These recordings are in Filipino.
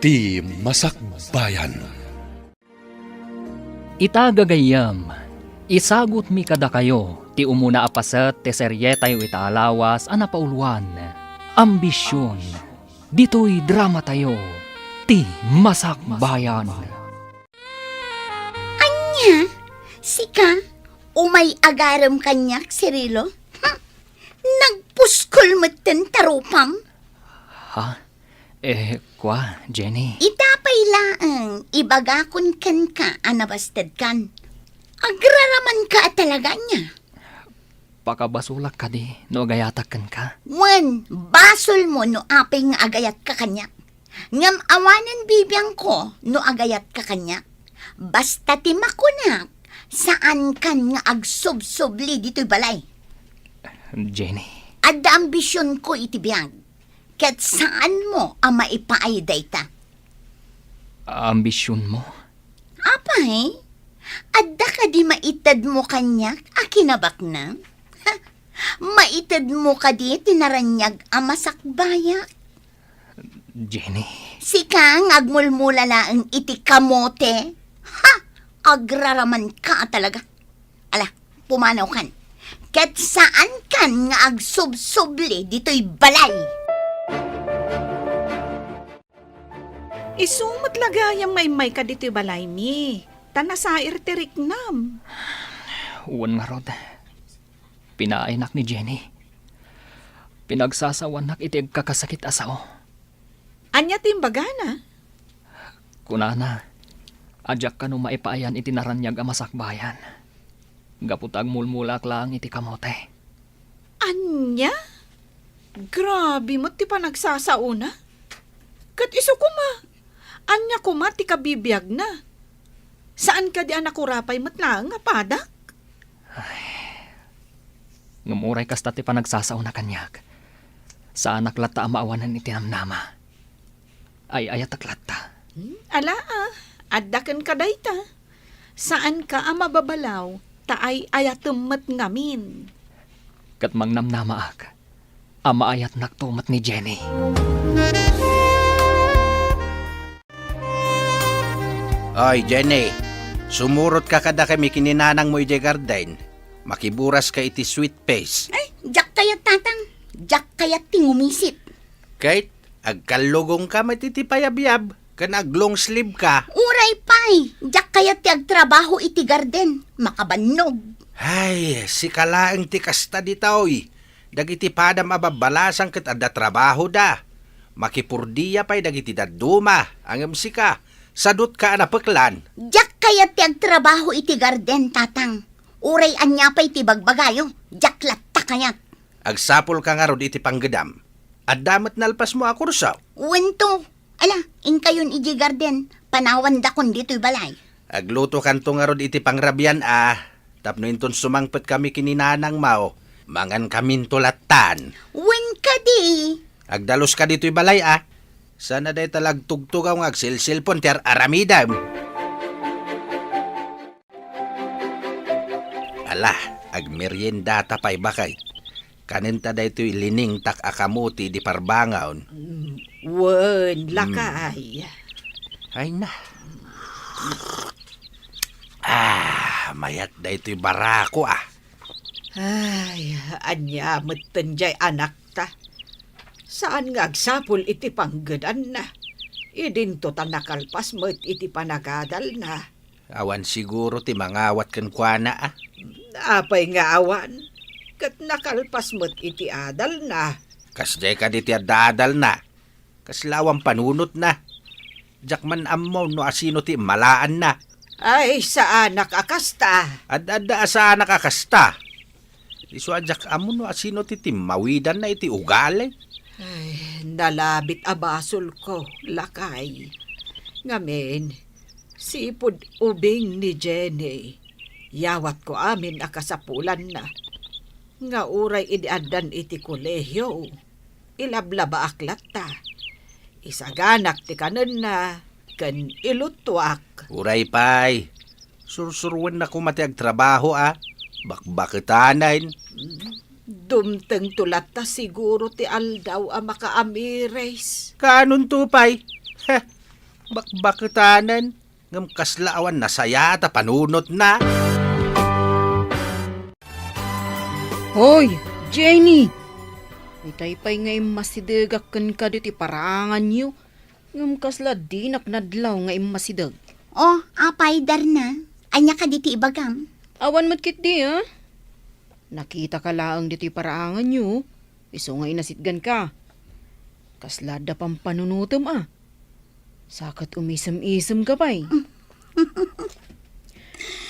ti Masakbayan. Itagagayam, isagot mi kada kayo, ti umuna apaset ti serye tayo itaalawas anapauluan. Ambisyon, dito'y drama tayo, ti Masakbayan. Anya, sika, umay agaram kanyak, Cirilo? Nagpuskol mo ten tarupam? Ha? Kwa, Jenny? Itapay laang, ibagakon kan ka, anabastad kan. Agraraman ka talaga niya. Pakabasulak ka di, no agayatakan ka. Wan, basol mo no apay nga agayat ka kanyak. Ngam awanan bibiyang ko no agayat ka kanyak. Basta timakunak, saan kan nga agsubsubli dito'y balay. Jenny? Adda ambisyon ko itibiyag. Kat saan mo ang maipaayday ta? Ambisyon mo? Apay, adda ka di maitad mo kanyak, akinabak na? Ha, maitad mo ka di tinaranyag ang masakbaya? Jenny? Sikang agmulmula na ang iti kamote? Ha, agraraman ka talaga. Ala, pumanaw kan. Kat saan kan nga agsubsubli dito'y balay? Isumot lagayang may ka dito balay mi. Tanasair tirik nam. Uwan nga rod. Pinainak ni Jenny. Pinagsasawanak iti kakasakit asao. Anya timbagana? Kunana, adyak ka no maipaayan iti naranyag ang masakbayan. Gaputag mulmulak lang iti kamote. Anya? Grabe mo ti pa nagsasauna. Kat iso kuma. Anya kuma ti kabibiyag na. Saan ka di anak urapay matlang nga padak? Ngumuray kasta ti pa nagsasauna kanyak. Sa anak lata maawanan iti namnama. Ay ayataklata. Ala addakan ka dayta. Saan ka ang mababalaw, taay ayatummat ngamin. Kat mangnamnama ak. Ama ayat naktumat ni Jenny. Oy, Jenny, sumurot ka kada kami kininanang mo iti garden. Makiburas ka iti sweet face. Ay, jak kayat tatang. Jak kayat tingumisit. Kahit agkalugong ka matitipayab-yab, kan aglong sleeve ka. Uray pay, jak kayat ti agtrabaho iti garden. Makabannog. Ay, si kalaeng ti kasta di taoy. Dagiti padam ababalasang ket adda trabaho da. Makipurdiya pay dagiti daduma, angem sika. Sadut ka anapeklan. Jak kayat ti agtrabaho iti garden tatang. Uray anya pay ti bagbagayo. Jak latta kayat. Agsapol ka nga rod iti panggedam. Addamat nalpas mo ako rusaw. Wento. Ala, in kayon iti garden. Panawan dakon dito'y balay. Agluto kanto nga rod iti pangrabyan Tapno inton sumangpet kami kininanang mao. Mangan kamin tulatan. Wen ka di. Agdalos ka dito'y balay Sana day talag tugtugaw nga agsilsilpon ti aramidam. Ala, agmerienda tapay bakay. Kaninta day to'y lining tak akamuti di parbangaon. Wen, lakay. Ay na. Mayat day to'y barako Ay, anya matanjay anak ta. Saan nga agsapol iti panggadan na? Idinto ta nakalpas mo't iti panagadal na. Awan siguro ti mangawat kan kuana Apay nga awan. Kat nakalpas mo't iti adal na. Kasday ka di ti adadal na. Kaslawang panunot na. Jakman ammo no asino ti malaan na. Ay, sa anak akasta. Ad-adda asa nakakasta. Isu ajak amo no asino ti mawidan na iti ugali. Ay, nalabit abasol ko, lakay. Ngamen, sipod ubing ni Jenny. Yawat ko amin akasapulan na. Nga uray idiadan iti kolehyo. Ilablaba aklat ta. Isaganak ti kanan na, kan ilutwak. Uray pay. Sursurwan na kumati agtrabaho Bakbakitanan. Dumteng tulat ta siguro ti aldaw ang makaamires. Kanon tupay? Bakbakitanan. Ngam kaslaawan nasaya ta panunot na. Hoy, Jenny! Itay pa'y ngay masidegakan ka diti parangan niyo. Ngam kasla di naknadlaw ngay masidag. Oh, apay Darna. Anya ka diti ibagam. Awan matkit di, ha? Nakita ka laang diti parangan niyo. Iso ngay nasitgan ka. Kasla da pang panunutom, ah. Sakat umisem-isem ka pa'y.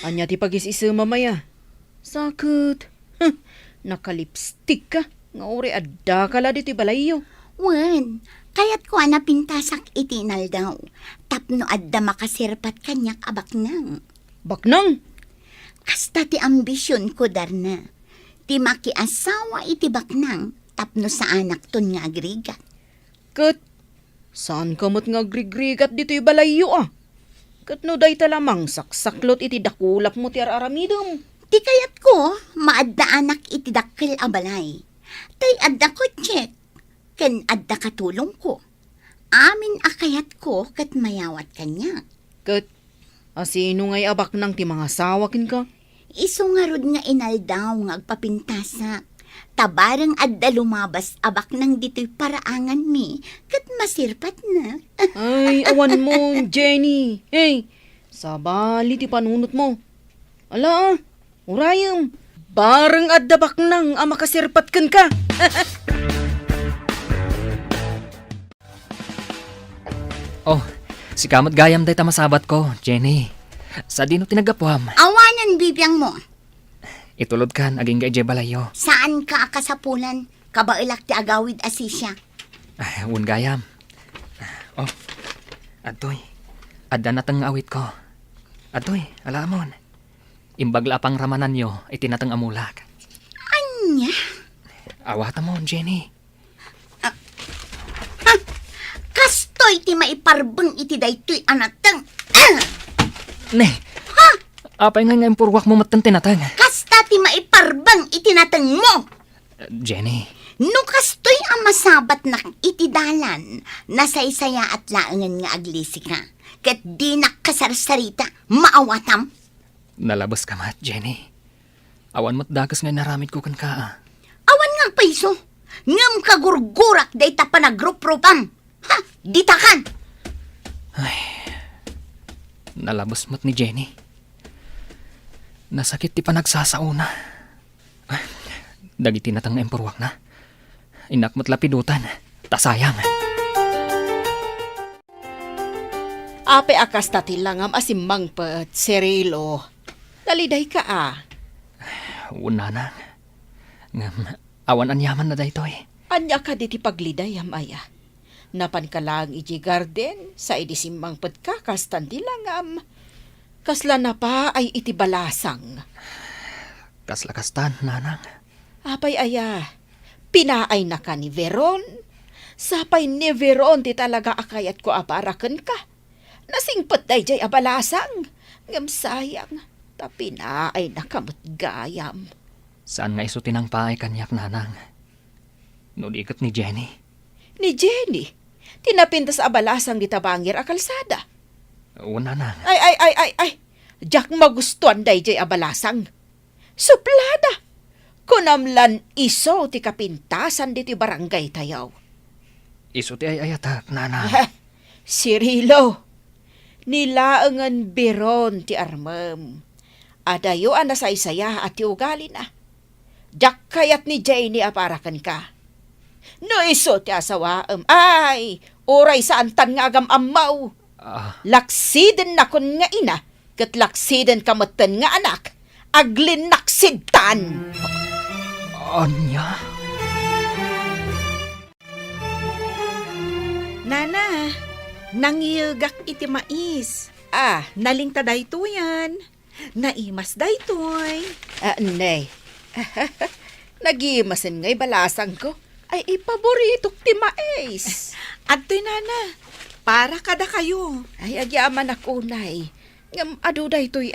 Anya ti pagis-isem mamaya. Sakit. Nakalipstick ka. Nga uri adda ka la diti balayo. Wen, kayat ko na pintasak itinal daw. Tapno adda makasirpat kanyak abak nang. Baknang! Kasta ti ambisyon ko, Darna. Ti makiasawa iti baknang tapno sa anak ton nga agrigat. Kat, saan ka mo't nga grigrigat dito'y balayo, ah? Kat no day talamang saksaklot iti dakulap mo ti araramidom. Ti kayat ko, maadda anak iti dakkel abalay. Tay adda ko check. Ken adda katulong ko. Amin akayat ko kat mayawat kanya. Kat, asino ngay abak nang ti mga sawakin ka? Iso nga rod nga inaldaw nga agpapintasak. Tabarang adda lumabas abak nang dito'y paraangan mi. Kat masirpat na. Ay, awan mo, Jenny. Hey, sabali ti panunot mo. Ala, urayam. Barang adda baknang ang makasirpatkan ka. Oh, si kamot gayam day tamasabat ko, Jenny. Sa dino tinagapuam. Awanan bibiyang mo. Itulod kan, aging gay balayo. Saan ka akasapulan? Kabailak ti agawid asisya. Ay, un gayam. Oh, atoy. Adda natang awit ko. Atoy, alamon. Imbagla pang ramanan nyo, itinatang amulak. Anya? Awata mo, Jenny. Kastoy ti maiparbeng iti daytoy anatang. Ne, apay nga nga impurwak mo matan tinatang. Kasta ti maiparbeng iti natang mo. Jenny, No kastoy ang masabat na iti dalan, nasaysaya at laangan nga aglisi ka. Kat di nakasarsarita, maawatam. nalabas ka mat, Jenny. Awan mo't dagas nga naramid ko kan ka. Awan nga paiso, ngam kagurgurak day ta panagrup-rupam. Ha, ditakan. Nalabas mo't ni Jenny. Nasakit ti panagsasauna. Dagiti natang empurwak na. Inak mo't lapidutan. Tasayang. Ape akas tatilangam asimang pat, serilo. Daliday ka, ah. Una na. Ngam, awan anyaman na daytoy. Anya ka diti pagliday, amaya. Napan ka lang iti garden, sa idisimbang pagkakastan dilangam. Kasla na pa ay iti balasang. Kaslakastan, nanang. Apay aya, pinaay na ka ni Veron. Sapay ni Veron ti talaga akayat ko aparakan ka. Nasingpot day jay abalasang. Ngam sayang, ta pinaay na kamot gayam. Saan nga isutin ang paay kanyak, nanang? Nudikot ni Jenny. Ni Jenny, tinapintas abalasang di tabangir a kalsada. Una nang. Ay, Jack magustuhan day jay abalasang. Suplada, kunamlan iso ti kapintasan di ti barangay tayaw. Isuti ay ayatak, nanang. Sirilo, nilaangan biron ti armam. Adayo ang nasaysaya at ti ugali na. Jack kayat ni Jenny aparakan ka. No iso ti asawaam. Ay, oray saan tan nga agam amaw. Laksiden na kun nga ina, kat laksiden kamatan nga anak, aglin naksidtan. Anya? Nana, nangiyagak iti mais. Naling taday to yan. Naimas daytoy. Nay, nagimasin nga'y balasang ko. Ay, ipaboritok ti mais. Adtoy nana, para kada kayo. Ay, agyaman ako, nay. Ngam, ado daytoy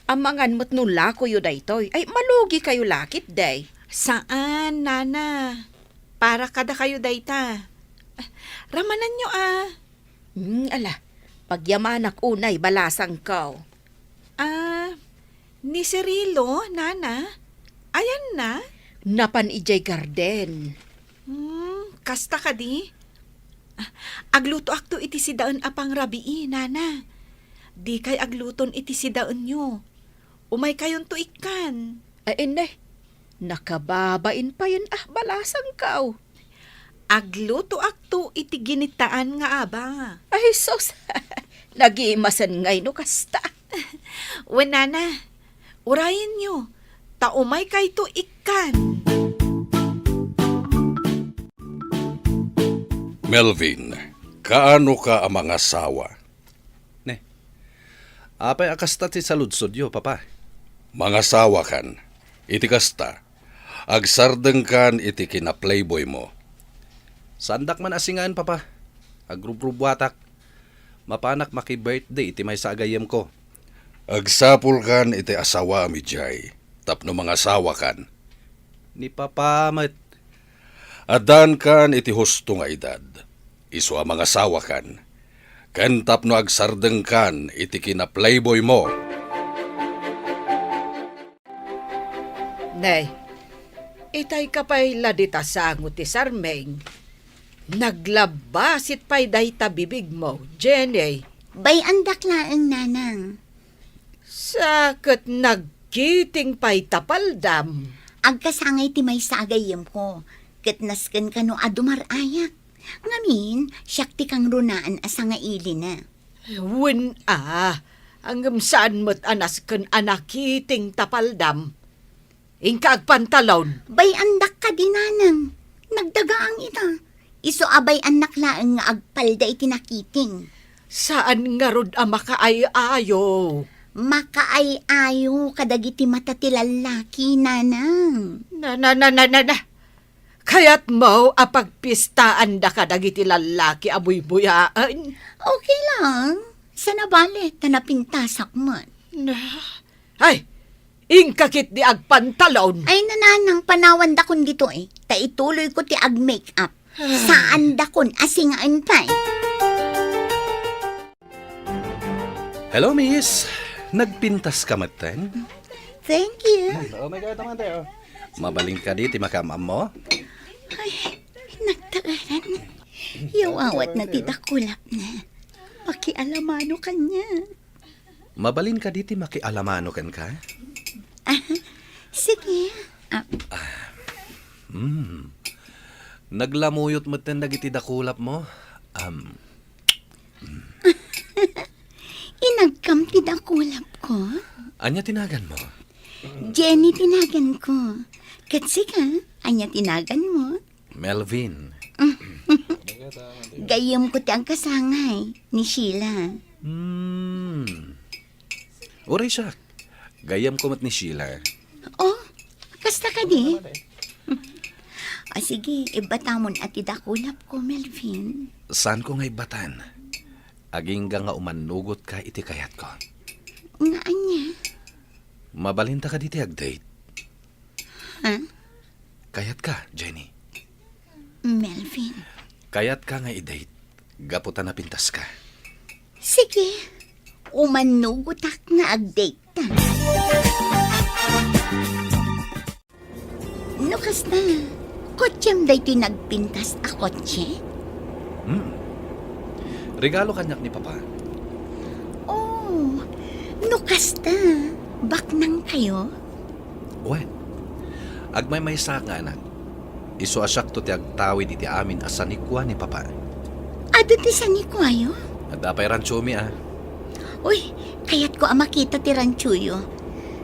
Amangan mo't nula ko yu daytoy. Ay, malugi kayo lakit, day. Saan, nana? Para kada kayo dayta. Ramanan nyo Ala, pagyamanak unay balasang kao. Ni Cirilo, nana? Ayan na? Napan ijay garden. Kasta ka di? Agluto akto iti si daan apang rabii, nana. Di kay agluton iti si daan nyo. Umay kayon to ikan. Nakababain pa yun balasang kao. Agluto akto iti ginitaan nga aba. Ay, sos, nag-iimasan ngay no kasta. Nana, urayin nyo. Taumay kay to ikan. Melvin, kaano ka ang mga asawa? Apay akasta ti saludsod yo, papa. Mga asawa kan, iti kasta, agsardeng kan iti kina-playboy mo. Sandak man asingan, papa. Agrubrubuatak. Mapanak maki-birthday iti may sagayem ko. Agsapul kan iti asawa mi jay, tapno mga asawa kan. Ni papa met. Adan kan iti husto nga edad, iso ang mga asawa kan. Ken tapno agsardeng kan iti kina-playboy mo. Nay, itay kapay ladita sangot ti Sarmeng. Naglabasit pa'y dayta bibig mo, Jenny. Bay andak laeng nanang. Sakit nagkiting pa'y tapaldam. Agkasangay ti may sagayem ko. Kitnasken ka no adumarayak. Ngamin, siyak ti kang runaan asa nga ili na. Hanggang saan mo't anas kan anakiting tapaldam. Ingka agpantalon. Bay andak ka di nanang. Nagdagaang ita. Iso abay anak laeng nga agpalda iti nakiting. Saan nga rod makaayo? Makaay-ayo kadagiti mata ti lalaki nanang. Na. Kaya't mo apagpistaan da ka dagiti lalaki abuy-buyaan. Okay lang. Sa nabali, tanapintasak man. Ay, ingkakit di agpantalon. Ay nananang panawan da kun dito eh. Ta ituloy ko ti ag-makeup. Saan da kun asingaan pa eh. Hello, miss. Nagpintas ka maten? Thank you. Oh my God, naman tayo. Mabaling ka di, timakamam mo? Ay, nagtagaran. Yawawat na titakulap na. Pakialamano kanya. Mabalin ka di, timakialamano kan ka? Sige. Naglamuyot mo ten dagiti dakulap mo? Inagkam tidakulap ko. Anya tinagan mo? Jenny tinagan ko. Katsi ka, anya tinagan mo. Melvin. Gayam ko ti ang kasangay ni Sheila. Uray siya. Gayam ko mat ni Sheila. Oh, kasta ka di? Sige, ibatamon at idakulap ko, Melvin. Saan ko nga'y batan? Aging nga umanugot ka iti kayat ko. Nga anya? Mabalinta ka diti ag-date. Ha? Kayat ka, Jenny. Melvin. Kayat ka nga i-date. Gaputan na pintas ka. Sige, umanugutak nga ag-date ta. Nukas na, kotsem day ti nagpintas a kotse? Regalo kanyak ni Papa. Oh, nukas ta, baknang kayo? Uwe, agmay may sa nga anak. Isu asyak to ti agtawid iti amin asanikwa ni Papa. Ado ti sanikwayo? Adapay ranchumi Uy, kayat ko makita ti ranchuyo.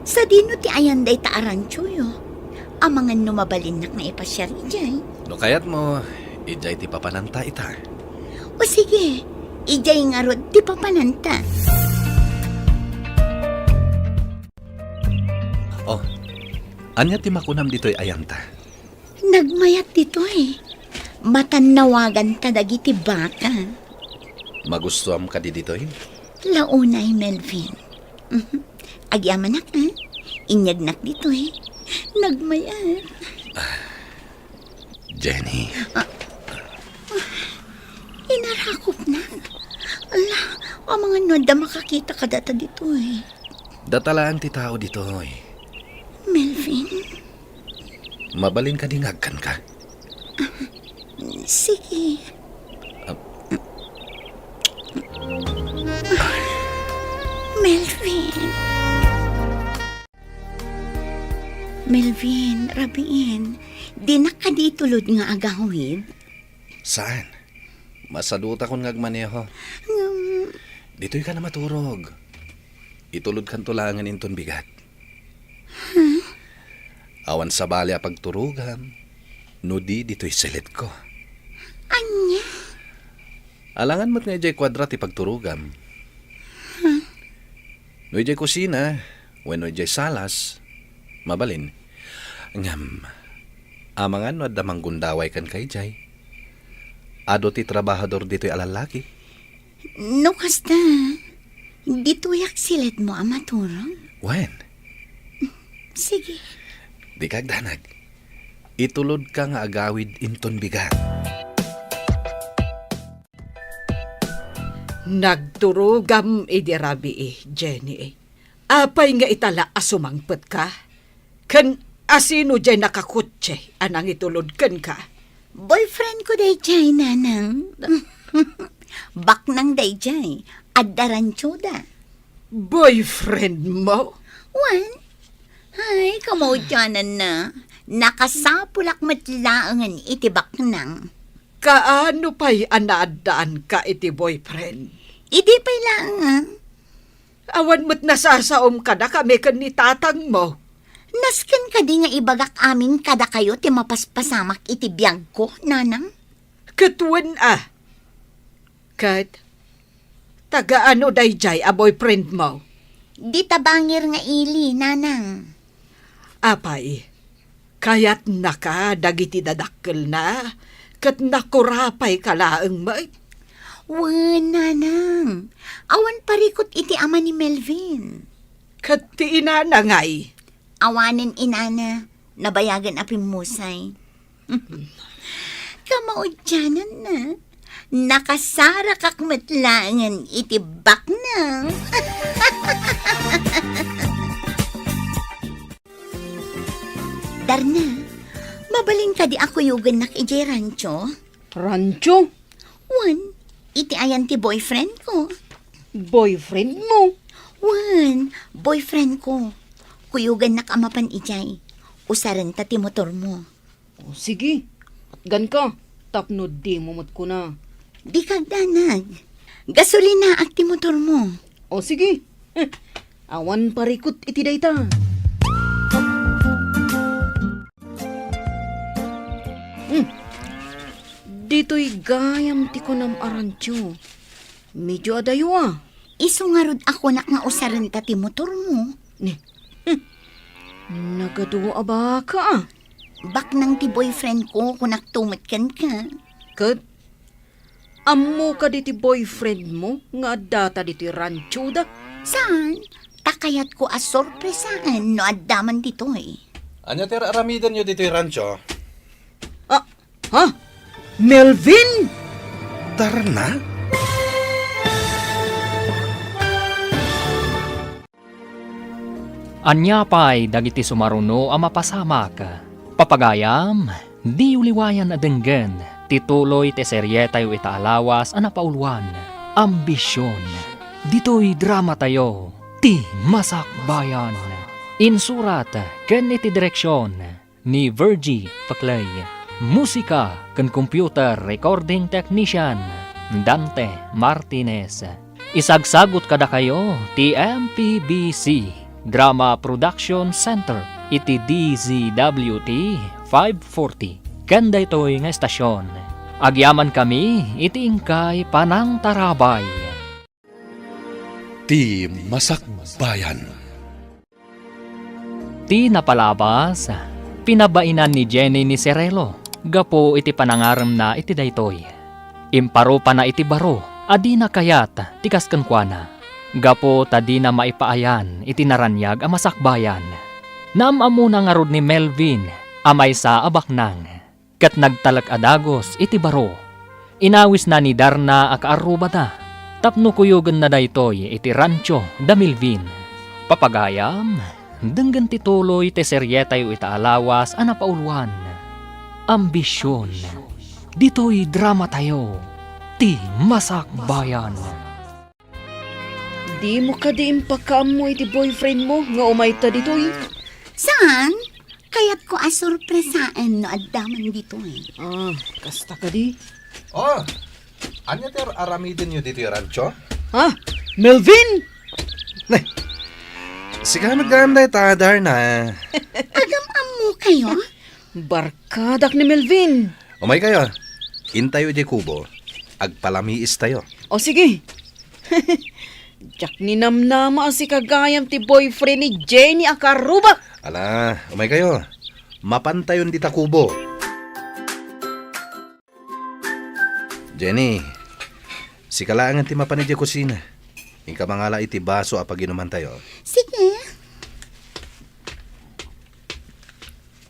Sa dino ti ayan day ta ranchuyo. Amangan numabalin nak na ipasyari jay. No kayat mo, ijay ti papananta ita. O sige, ijay nga rod ti papananta. Oh, anya ti makunam dito'y ayanta. Nagmayat dito eh. Matanawagan ta dagiti baka. Magustuam ka di dito'y? Launay, Melvin. Agyaman nak ha? Inyagnak dito eh. Nagmayat. Jenny. Inarakop na. O mga noda makakita ka data dito eh. Datalaan ti tao dito eh. Melvin, Mabalin ka dingagkan ka. sige. Melvin. Melvin, rabiin. Di na ka di tulod nga agawid. Saan? Masaduta kon ngagmaneho. Dito'y ka na maturog. Itulod kan tulangan inton bigat. Awan sa bali a pagturugan. No di dito'y silit ko. Anya? Alangan mo't nga ijay kwadrat ipagturugam. No ijay kusina, when no ijay salas, mabalin. Ngam, amangan no adamang gundaway kan kay jay. Ado ti trabahador dito'y alalaki. No kasta. Dito yak silit mo ang maturong. When? Sige. Di kagdanag. Itulod ka nga agawid inton bigat. Nagturugam idirabi Jenny. Apay nga itala asumangpet ka? Kan asino dyan nakakutse anang itulod kan ka? Boyfriend ko day jay, nanang. Bak nang day jay. Adaranchoda. Boyfriend mo? Wan? Ay, kamodyanan na. Nakasapulak matlaangan itibak nang. Kaano pa'y anaadaan ka iti boyfriend? Idi pa'y lang Awan mo't nasasaom ka na kami kan ni tatang mo. Nasken ka di nga ibagak amin kada kayo ti mapaspasamak iti biyag ko, nanang. Katuan Kat, taga-ano dayjay a boyfriend mo? Di tabangir nga ili, nanang. Apay, kayat naka dagiti dadakkel na, kat nakurapay kalaang may. Wan, nanang. Awan parikot iti ama ni Melvin. Kat ti inanangay. Awanin inana, nabayagan apimusay. Kamaudyanan na. Nakasara kakmatlangan itibak na. Darna, mabalin ka di ako yugan nak ijay rancho. Rancho? Wan, iti ayan ti boyfriend ko. Boyfriend mo? Wan, boyfriend ko. Kuyugan nak amapan ijay. Usaran ta ti motor mo. O sige, at gan ka. Tapno di mumot ko na. Di kagdanag. Gasolina at ti motor mo. O sige, awan parikot iti dayta. Dito'y gayam ti konam arancho. Medyo adayo Isungarod ako nak nga usaran ta ti motor mo. Ni, nagaduwa ba ka Bak nang ti boyfriend ko kung naktumatkan ka. Kat, ammo ka diti boyfriend mo nga data diti rancho da. Saan? Takayat ko as sorpresaan no addaman dito eh. Anya tira aramidan nyo dito yung rancho? Ha? Melvin? Darna? Anya pa'y dagiti sumaruno a mapasamak. Papagayam, di uliwayan na denggen, tituloy te serye tayo itaalawas a napauluan. Ambisyon, dito'y drama tayo, ti Masakbayan. Insurat, ken iti direksyon, ni Virgie Paclay. Musika, ken computer recording technician, Dante Martinez. Isagsagot kada kayo, ti MPBC, Drama Production Center, iti DZWT 540. Kanda ito'y nga estasyon. Agyaman kami, iti ingkay Panang Tarabay. Ti Masakbayan. Ti napalabas, pinabainan ni Jenny ni Serelo. Gapo iti panangaram na iti daytoy. Imparo pa na iti baro, adi na kayat, tikas kankwana. Gapo tadi na maipaayan, iti naranyag a masakbayan. Naamamuna nga rod ni Melvin, amay sa abaknang. Kat nagtalag adagos iti baro. Inawis na ni Darna a kaarubada. Tapno kuyugan na daytoy iti rancho da Milvin. Papagayam, denggan ti tuloy ti seryetayo ita alawas anapauluan. Ambisyon, ditoy drama tayo, ti Masakbayan. Di mo ka di impakaam mo iti boyfriend mo nga umay ta ditoy. Saan? Kaya't ko asurpresaan no addaman dito eh. Kasta ka di. Oh, anya ter aramidin nyo dito yung rancho? Ha? Melvin? Sige nagdaan na itadar na. Agam-am mo kayo? Barkadak ni Melvin. Umay kayo, intayo di kubo, agpalamiis tayo. O sige. Jak ni namnama si kagayam ti boyfriend ni Jenny Akaruba. Ala, umay kayo, mapantayon di ta kubo. Jenny, si kalaangan ti mapanidya kusina. Ingka mangala iti baso apag inuman tayo. Sige.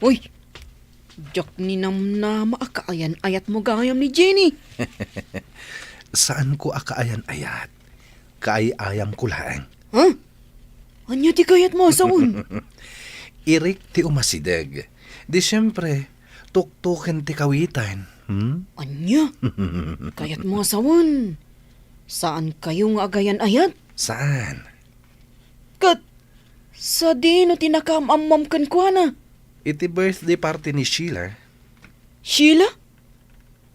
Uy, jak ni namnama akaayan ayat mo gayam ni Jenny. Saan ko akaayan-ayat? Kaay-ayam ko lang. Ha? Anya ti kayat mo asawon? Irik ti umasideg. Di siyempre, tuktukin ti kawitan. Anya? Kayat mo asawon? Saan kayo nga agayan ayat? Saan? Kat, sa di no tinakam-amam kan kwa na. Iti birthday party ni Sheila. Sheila?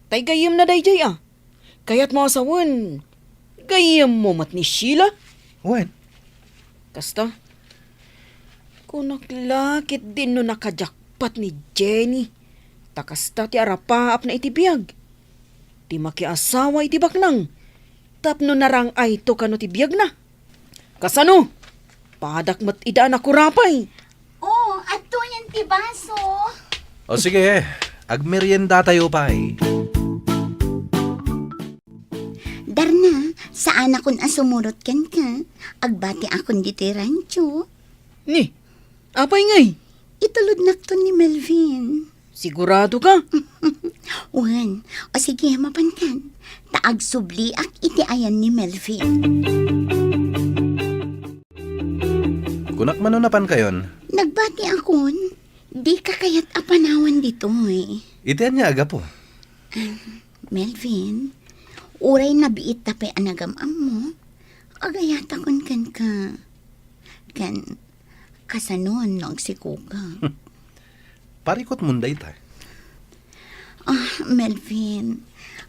Tay gayam na dayjay ah. Kayat mo asawon. Gayam mo mat ni Sheila? When? Kasta, kung naklakit din no nakajakpat ni Jenny, takasta ti arapaap na itibiyag. Di makiasawa iti baknang, tapno narang ay to kano ti biyag na. Kasano? Padak mat idaan ako rapay. Oh, ato yan ti baso. O sige, agmerienda tayo pa Darna, saan akon asumurot kan ka? Agbati akon dito rancho. Ni, apay ngay? Itulod nakton ni Melvin. Sigurado ka? Wan, o sige mapan kan. Taag subli ak iti ayan ni Melvin. Kunak manunapan kayon. Nagbati akon. Di ka kayat apanawan dito eh. Itian niya aga po. Melvin, uray na biit tapay anagam-am mo. Agayata kon kan ka. Kan, kasanon nagsikuga. Parikot munday ta. Melvin,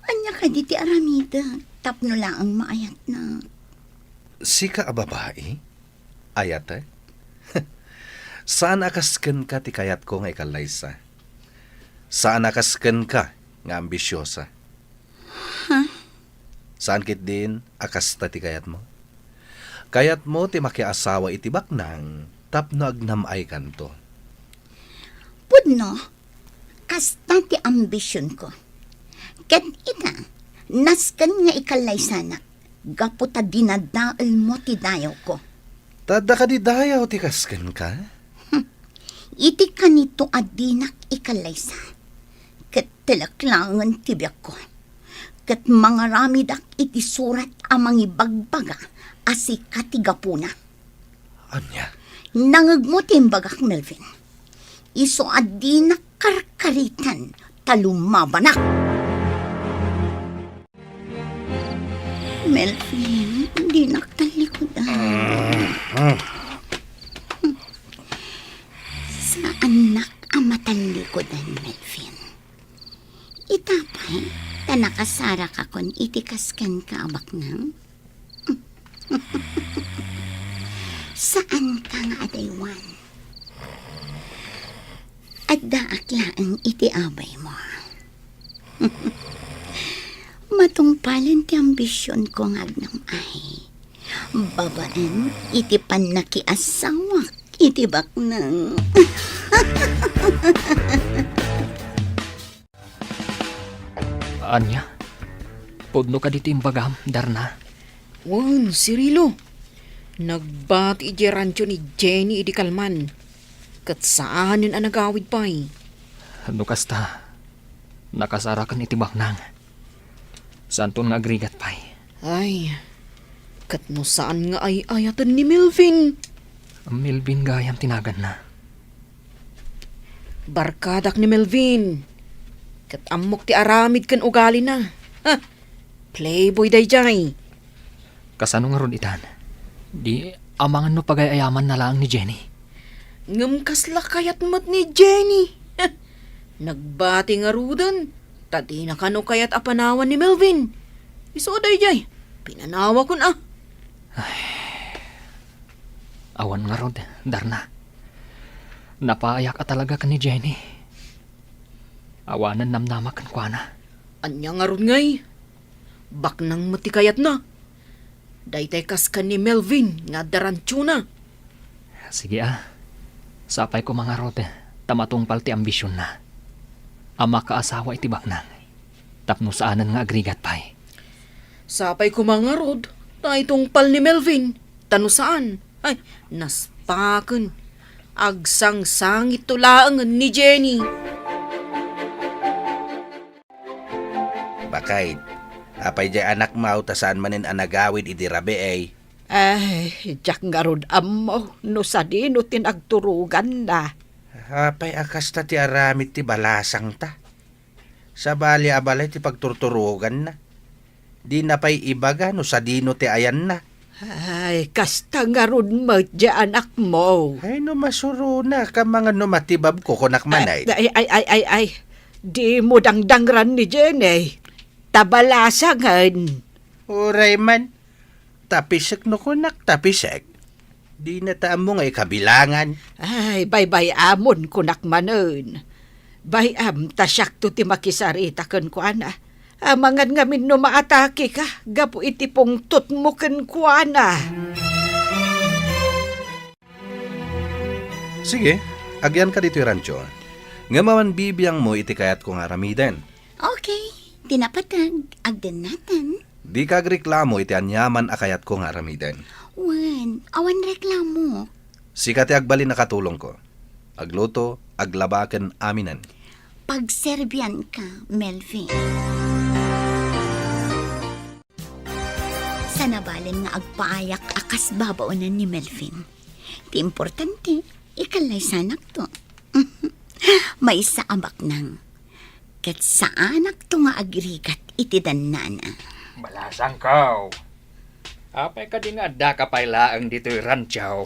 anya ka di ti aramida. Tapno lang ang maayat na. Sika a babae? Ayat eh? Saan akasken ka ti kayat ko nga ikalaysa? Saan akasken ka nga ambisyosa? Saan kit din akasta ti kayat mo? Kayat mo ti makiasawa iti baknang tapno agnamay kanto. Pudno, kasta ti ambisyon ko. Ket ita, nasken nga ikalay sana. Gaputa dinadaal mo ti dayaw ko. Tada ka di dayaw ti kasken ka? Iti kanito adinak ikalaysa. Ket tilaklangan tibyak ko. Ket mga ramidak iti surat amang ibagbaga asi katigapuna. Anya? Nangagmo timbagak Melvin. Iso adinak karkaritan talumabanak. Melvin, di naktalikodan. Sa anak ang matalikodan, Melvin. Itapay, tanakasara ka kon itikaskan ka abak nang. Saan ka nga adaywan? At daaklaan iti abay mo. Matungpalan ti ambisyon ko nga agnamay. Babaan iti panakiasawak iti baknang. Anya, pudno ka dito imbagam, Darna. Wan, Cirilo. Nagbati iti rancho ni Jenny idi kalman. Kat saan yun ang nagawid pa eh. Ano kasta, nakasara ka iti baknang. Saan to nga agrigat pa'y? Ay, Kat no saan nga ay ayatan ni Melvin. Melvin gayam tinagan na. Barkadak ni Melvin. Kat amok ti aramid kan ugali na. Ha? Playboy day jay. Kasano nga ron itan? Di amangan no pagayayaman na lang ni Jenny. Ngam kasla kayat mat ni Jenny. Ha? Nagbati nga rudan. Tadi na kano kayat apanawan ni Melvin. Iso day jay. Pinanawa ko na. Awan nga rod, Darna. Napaayak ka talaga ka ni Jenny. Awanan namnamakan kwa na. Anya nga ron ngay. Bak nang matikayat na. Daytay kas ka ni Melvin nga darantyo na. Sige Sapay ko mga rod, tamatungpal ti ambisyon na. Ama ka asawa iti baknang. Tapno saanan nga agrigat pay. Sapay ko mga rod. Itong pal ni Melvin. Tano saan? Ay, naspaken. Agsang-sangit tulaangan ni Jenny. Bakay, apay jay anak mau tasaan manin anagawid iti rabi ay. Ay, jak nga rod amo, no sa di no tinagturugan na. Apay akas ta ti aramid ti balasang ta. Sa bali abalay ti pagturturugan na. Di na pa'y ibaga no sa dino ti ayan na. Ay, kasta nga rod mo, anak mo. Ay no masuro na ka mga no matibab ko kunak manay. Ay. Di mo dangdangran ni Jenny. Tabalasangan. Uray man. Tapisek no kunak tapisek. Di na taam mo nga ikabilangan. Ay, bay amon kunak manon. Bayam tasyak to ti makisarita ken kuana. Amangan ngamin no maatake ka, gapu iti pungtot mo ken kuana. Sige, agyan ka dito rancho. Nga maman bibiyang mo iti kayat kong aramiden. Okay, tinapatag, agdan natin. Di kagreklamo iti anyaman akayat kong aramiden. Wan, awan reklamo. Sikat ti agbali na katulong ko. Agluto, aglabaken aminan. Pagserbian ka, Melvin. Sa nabalin nga agpaayak akas babaunan ni Melvin. Ti importante, ikalay sanak to. May sa amak nang. Kat sa anak to nga agrigat iti danana. Balasang kaw. Apay ka di nga adda ka pailaang dito'y ranchaw.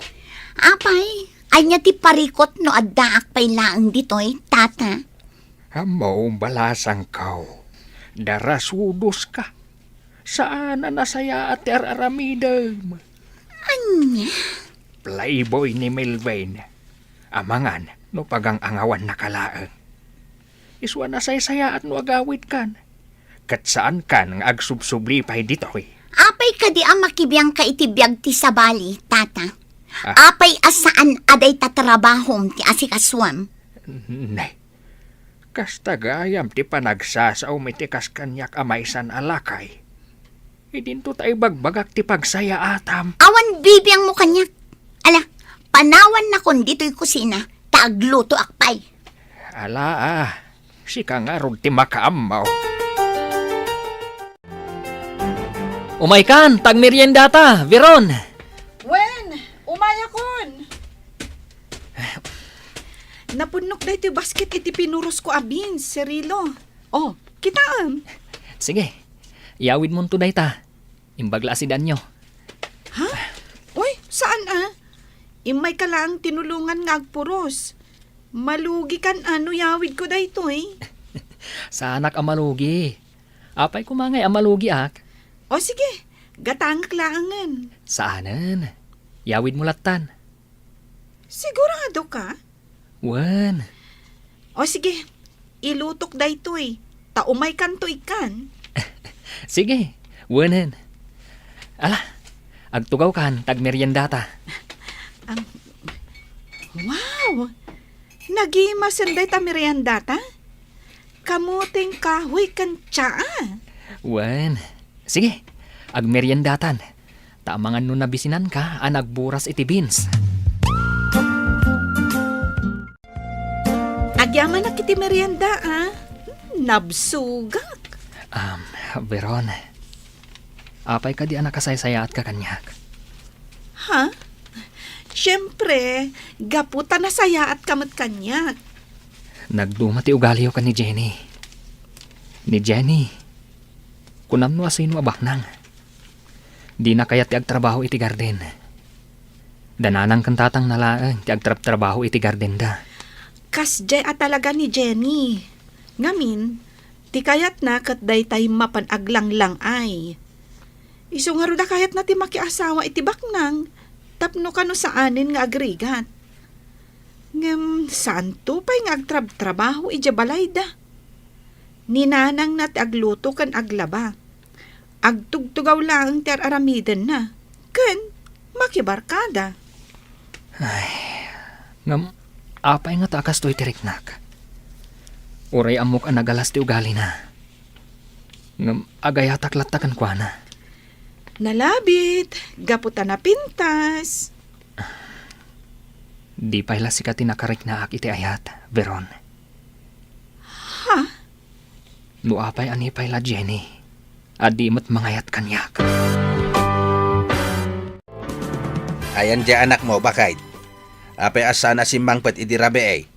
Apay, ay niya ti parikot no addaak pay laang ditoy, tata. Hamo, balasang kaw. Darasudos ka. Saan na nasaya at araramidam? Anya? Playboy ni Melvin. Amangan, no pagang angawan na kalaang. Iswa na saya at no agawid kan. Kat saan kan nga agsubsubli pa'y dito'y. Apay ka di ang makibiyang ka itibiyag ti sabali, tata. Apay asaan aday tatrabahom ti asikaswam. Nay, kasta gayam ti panagsasaw mitikas kanyak amaysan alakay. Idinto tayo bagbagak ti pagsaya atam. Awan bibiyang mo kanyak. Ala, panawan na kon dito'y kusina, taagluto akpay. Ala sika nga rod ti makaamaw. Umaykan, tagmerienda ta, Veron. Wen, umaya kon. Napunok na ito basket iti pinuros ko abin, Cirilo. Oh, kitaan. Sige, iawid mo tunay ta. Imbagla si Danyo. Ha? Uy, saan Imay ka lang tinulungan nga agpuros. Malugi kan yawid ko dayto Sa anak amalugi. Apay kumangay amalugi ak. O sige, gatangak laangan. Saanan? Yawid mo latan. Sigurado ka? Wan. O sige, ilutok dayto Taumay kan to ikan. Sige, wanan. Ala, agtugaw kan, tagmerienda ta. Wow! Nagimasan day ta meriendata? Kamuting kahoy kan tsaa. Wan. Sige, agmeriendatan. Tamangan no nabisinan ka, anagburas iti beans. Agyaman na kiti merienda Nabsugak. Veron. Apay ka di anak kasaysayaat ka kanyak. Ha? Siyempre, gaputa na saya at kamot kanya. Nagdumati ugali ka ni Jenny. Ni Jenny, kunam no asino abaknang. Di na kaya ti agtrabaho iti garden. Dananang kantatang nalaang ti agtrabaho iti garden da. Kasjay at talaga ni Jenny. Ngamin, ti kayat na kat daytay mapanaglang lang ay. Iso nga ro da kayat na ti makiasawa iti baknang, tapno kano saanin nga agrigat. Ngem, saan to pa'y nga agtrabaho iti balay da? Ninanang na ti agluto kan aglaba. Agtugtugaw lang ti aramiden na. Ken, makibarkada. Ngam, apay nga takas to'y tiriknak. Uray amok ang nagalas ti ugali na. Ngam, agayatak latakan kwa na. Nalabit, gaputa na pintas. Di pa'y lasika tinakarik na ak iti ayat, Veron. Ha? No apay ani pa'y la Jenny. Adi mo't mangayat kanyak. Ayan di anak mo, bakit? Apay asa na si Mangpet idirabe eh.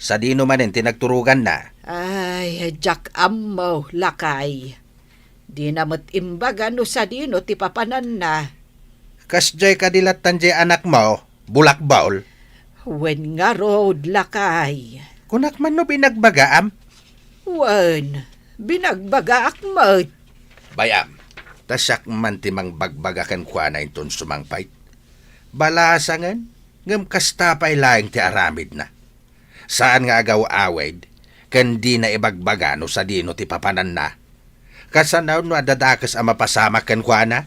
Sa dino manin tinagturugan na. Ay, Jack Ammo, lakay. Di na mo't imbaga no sa dino ti papanan na. Kasjay kadilatan di anak mo, bulak baul. Wen nga road, lakay. Kunak man no binagbagaam. Wen, binagbaga akmat. Bayam, tasyak man timang bagbagakan kwa na inton sumangpait. Balasangan, ngam kastapay laing ti aramid na. Saan nga agaw awed, kandi na ibagbaga no sa dino ti papanan na. Kasanaw no adadakas ang mapasama kan kwa na.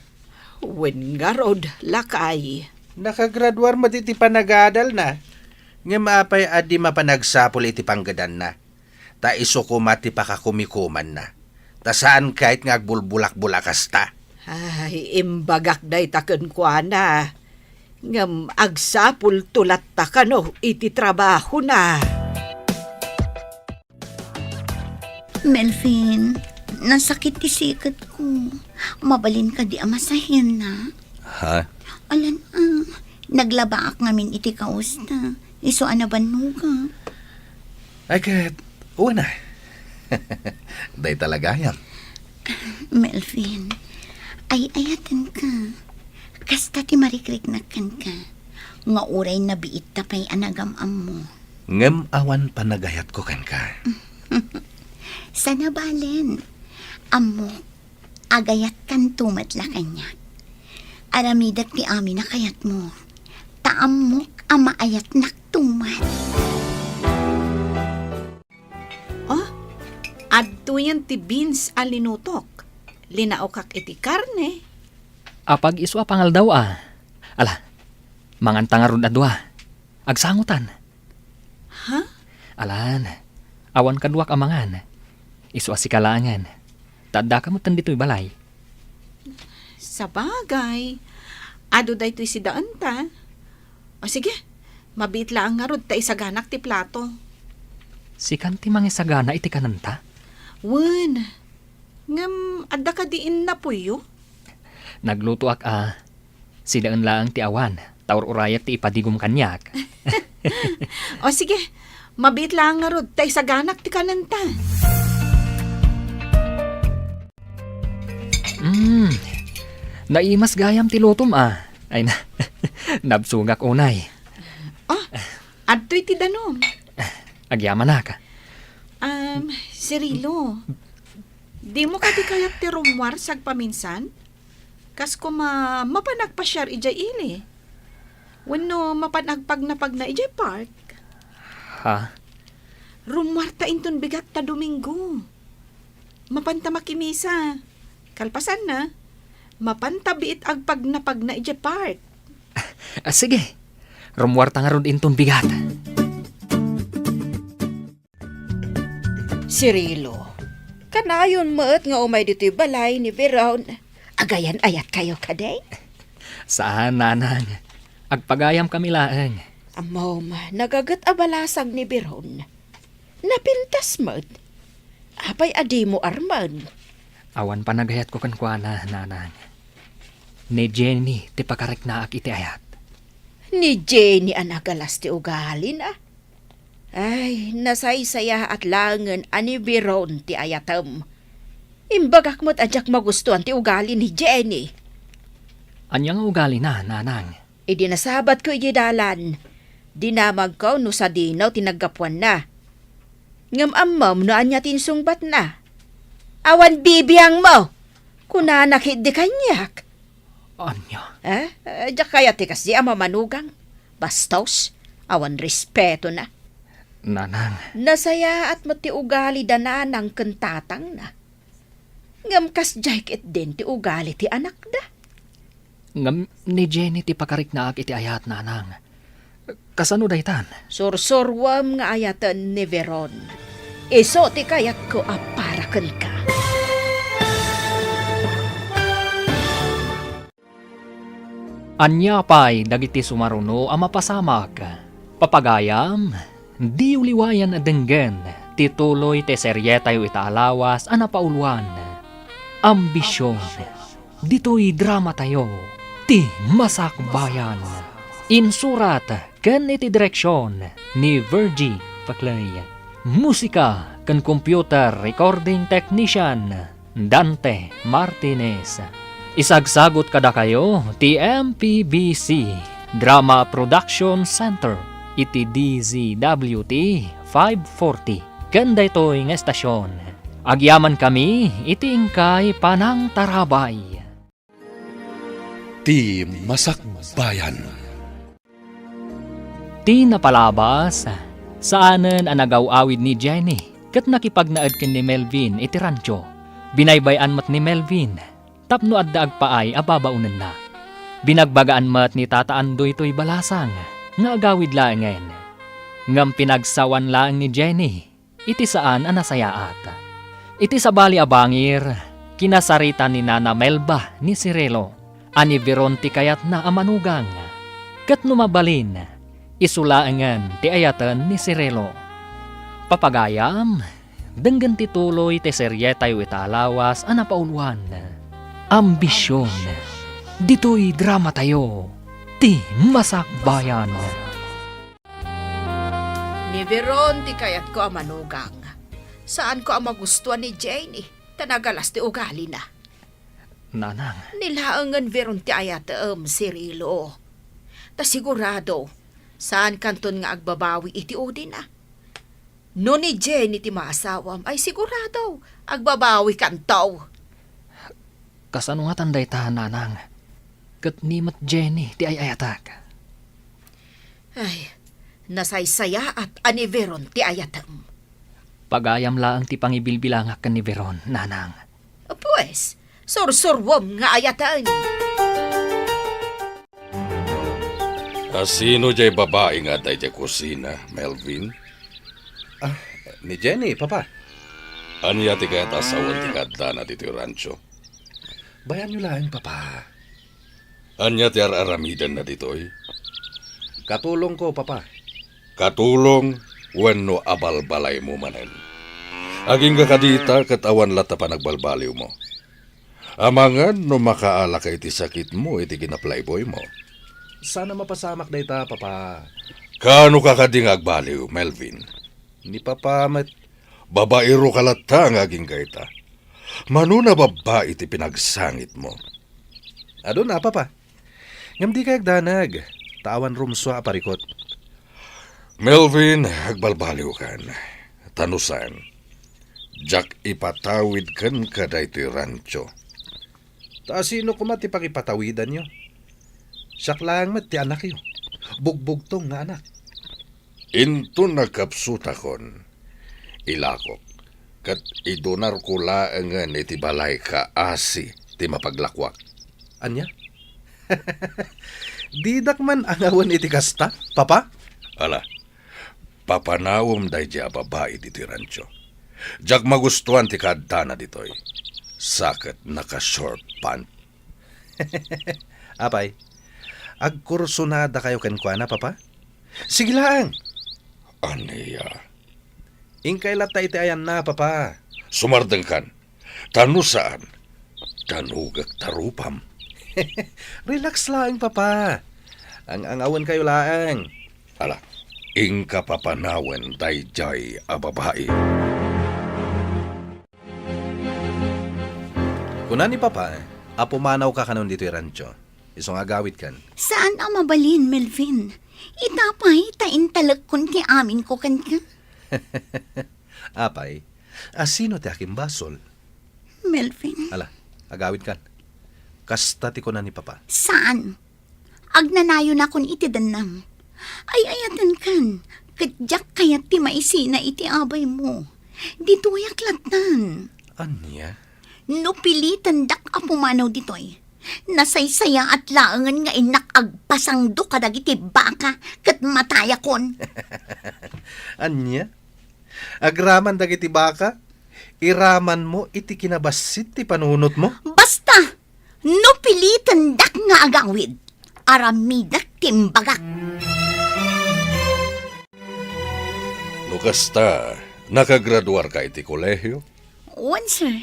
Wen nga road, lakay. Nakagraduar mo ti panagadal na. Nga maapay adi mapanagsapol iti panggadan na. Ta iso ko mati pakakumikuman na. Ta saan kahit nga agbulbulak-bulakas ta. Ay, imbagak day taken kwa na. Ngam agsapul tulat ta kano iti trabaho na. Melvin, nasakit ti sikat ko. Mabalin ka di amasahin na. Ha? Alan, naglaba ak ngamin iti kausta. Iso anaban ka. Ay kat, una. Day talaga yan. Melvin, ay ayatan ka. Kasta ti marikriknakan ka. Nga uray na biit tapay anagamam mo. Ngem awan panagayat ko kan ka. Sana balen. Amo, agayat kan tumat la kanya. Aramidak ti amin na kayat mo. Taamok ama ayat naktumat. Oh, adto yan ti beans alinutok. Linaokak iti karne. Apag iso apangal daw Ala, mangantang arun adwa. Agsangutan. Ha? Alan, awan kadwak amangan. Iso asikalangan. Tadda ka mo tandito'y balay. Sa bagay. Ado da ito'y si daan ta. O sige, mabit lang nga rod ta isaganak ti plato. Si kanti mangisagana iti kananta. Wen, ngam adda ka diin na puyo. Nagluto ak sidaan laang ti awan. Taur urayat ti ipadigom kanyak. O sige, mabit lang nga rod ta isaganak ti kananta. Naimas gayam ti lutom Ay na, nabsugak unay. Oh, adto'y ti danom. Agyaman na ka. Cirilo, di mo ka di kayat ti rumwar sag paminsan? Kas ko mapanagpasyar ijay ili. Wano mapanagpag na pag na ijay park. Ha? Rumwar ta inton bigat ta Domingo. Mapanta makimisa. Kalpasan na. Mapantabiit agpag na pag na ijay park. Sige, rumwarta nga ron inton bigat. Cirilo, kanayon mo't nga umay dito'y balay ni Veron. Agayan ayat kayo kaday? Saan, nanang? Agpagayam kami laang. Amom, nagagat abalasag ni Veron. Napintas mo't. Apay adi mo arman. Awan pa nagayat ko kankwana, nanang. Ni Jenny ti pakarek na iti ayat. Ni Jenny anagalas ti ugali na. Ay, nasaysaya at langan ani Veron ti ayatam. Imbagak mo't adyak magustuhan ti ugali ni Jenny. Anyang ugali na, nanang. Idi nasabat ko ididalan. Dinamag ko no sa dinaw tinagapuan na. Ngam amam no anya tinsungbat na. Awan bibiyang mo. Kunanakit di kanyak. Anya? Diyak kaya ti kasi ama manugang. Bastos, awan respeto na. Nanang, Nasaya at mati ugali dananang kentatang na. Ngam kas jaik it din ti ugali ti anak da. ngam ni Jenny ti pakarek na iti ayat, nanang. Kasano daytan? Sursurwam nga ayatan ni Veron. Iso ti kayat ko aparakan ka. Anya pay dagiti sumaruno ang mapasamag. Papagayam, di uliwayan adenggen, tituloy te seryetayo itaalawas anapauluan. Ambisyon, dito'y drama tayo, ti masakbayan. Insurat, ken iti direksyon ni Virgie Paclay. Musika, ken computer recording technician, Dante Martinez. Isagsagot kada kayo, TMPBC, Drama Production Center, iti DZWT 540. Kanda ito'y nga estasyon. Agyaman kami, iti ingkay panang tarabay. Ti Masakbayan. Ti napalabas, saanen ang nagaw-awid ni Jenny, kat nakipagnaad ken ni Melvin iti rancho. Binaybayan mat ni Melvin, tapno adda agpaay ababaunan na. Binagbagaan mat ni Tata Andoy to'y balasang, nga agawid laangen. Ngam pinagsawan laang ni Jenny, iti saan anasayaat. Iti sabali abangir, kinasarita ni Nana Melba ni Cirelo, ani Veron ti kayat na amanugang. Kat numabalin, isulaangan ti ayatan ni Cirelo. Papagayam, denggan tituloy ti seryetayo italawas anapauluan. Ambisyon, dito'y drama tayo, ti masakbayan. Ni Veron ti kayat ko amanugang. Saan ko ang magustuhan ni Jenny? Tanagalas ti ugali na. Nanang, Nilaangan Veron ti ayat Cirilo. Ta sigurado, saan kanton nga agbabawi iti udi na. No ni Jenny ti maasawam ay sigurado, agbabawi kantaw. kasano nga tanday ta, nanang? Kat ni mat Jenny ti ayatak. Ay, nasaysaya at ani Veron ti ayatam. Pagayam laang ti pangibilbilangak kan ni Veron, nanang. Pues, sursurwam nga ayatan. Sino jay babae nga day jay kusina, Melvin? Ni Jenny, papa. Anya ti kayat asawan ti kadda na dito rancho. Bayan nyo lang, papa. Anya ti araramidan na dito'y. Katulong ko, papa. Katulong, wenno abalbalay mo manen. Aging kakadita katawan lata pa nagbalbaliw mo. Amangan no makaala ka iti sakit mo iti kinaplayboy mo. Sana mapasamak na ita, papa. Kano ka kading agbaliw, Melvin? Ni papa met... Babaero kalata nga aging gaita. Manuna babae iti pinagsangit mo. Ado na, papa. Ngam di kayag danag. Tawan rumswa aparikot. Melvin, agbalbaliw kan. Tanusan. Jak ipatawid kan kada iti rancho. Ta sino kumati pakipatawidan nyo? Siyak lang met ti anak yun. Bugbugtong nga anak. Into nakapsutakon. Ilakok. Kat idonar ko laangan iti balay ka asi ti mapaglakwak. Anya? Didak man ang awan iti kasta, papa? Ala, papanawom day di babae diti rancho. Jak magustuhan ti kadana ditoy. Sakit naka-short pant. Apay, agkursunada kayo kenkwana, papa? Sige lang. Aniya. Ingkay lata iti ayan na, papa. Sumardeng kan. Tanu saan? Tanugag tarupam. Relax lang, papa. Ang awan kayo laang. Ala, ingka papanawen dayjay a babae. Kuna ni papa, apumanaw ka kanon dito rancho. Isong agawit kan. Saan ang mabalin, Melvin? Itapay, tain talagkon ti amin ko kan ka. Apay, asino ti aking basol? Melvin, Ala, agawit kan. Kasta ti kuna ni papa. saan? Agnanayo na kon iti danam. Ay ayatan kan, kadyak kayat ti maisina iti abay mo. Dito yaklatan. Anya? No pilitan dak apumanaw ditoy. Nasaysaya at laangan nga inak agpasangdo kadagiti baka kat mataya kon. Anya? Agraman dagiti baka? Iraman mo iti kinabasit ti panunot mo? Basta, no pilitan dak nga agawid. Aramidak timbagak. No kasta, nakagraduar ka iti kolehiyo? One, sir.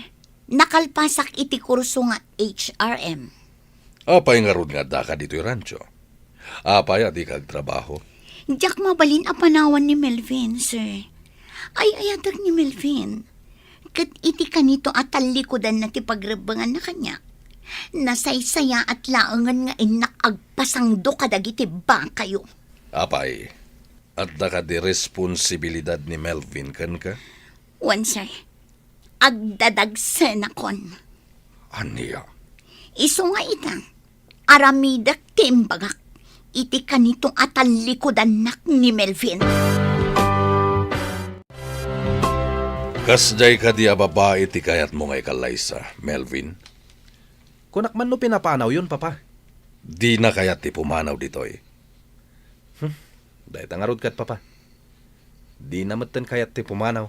Nakalpasak iti kurso nga HRM. Apay nga rod nga da ka dito rancho. Apay adi kag trabaho. Diyak mabalin a panawan ni Melvin, sir. Ay ayadag ni Melvin. Kat iti kanito at talikodan na ti pagrebangan na kanya. Nasaysaya at laangan nga inak agpasangdo kadagiti ba kayo. Apay, at da ka di responsibilidad ni Melvin kan ka? One, sir. Agdadagsen akon. Aniya? Iso nga ita. Aramidak timbagak. Iti kanito at talikodan nak ni Melvin. Kasday ka di a babae ti kayat mo nga ikalaysa, Melvin. Kunak man no pinapanaw yun, papa. Di na kayat ti pumanaw ditoy. Dahit ang arod kat, papa. Di namatan kayat ti pumanaw.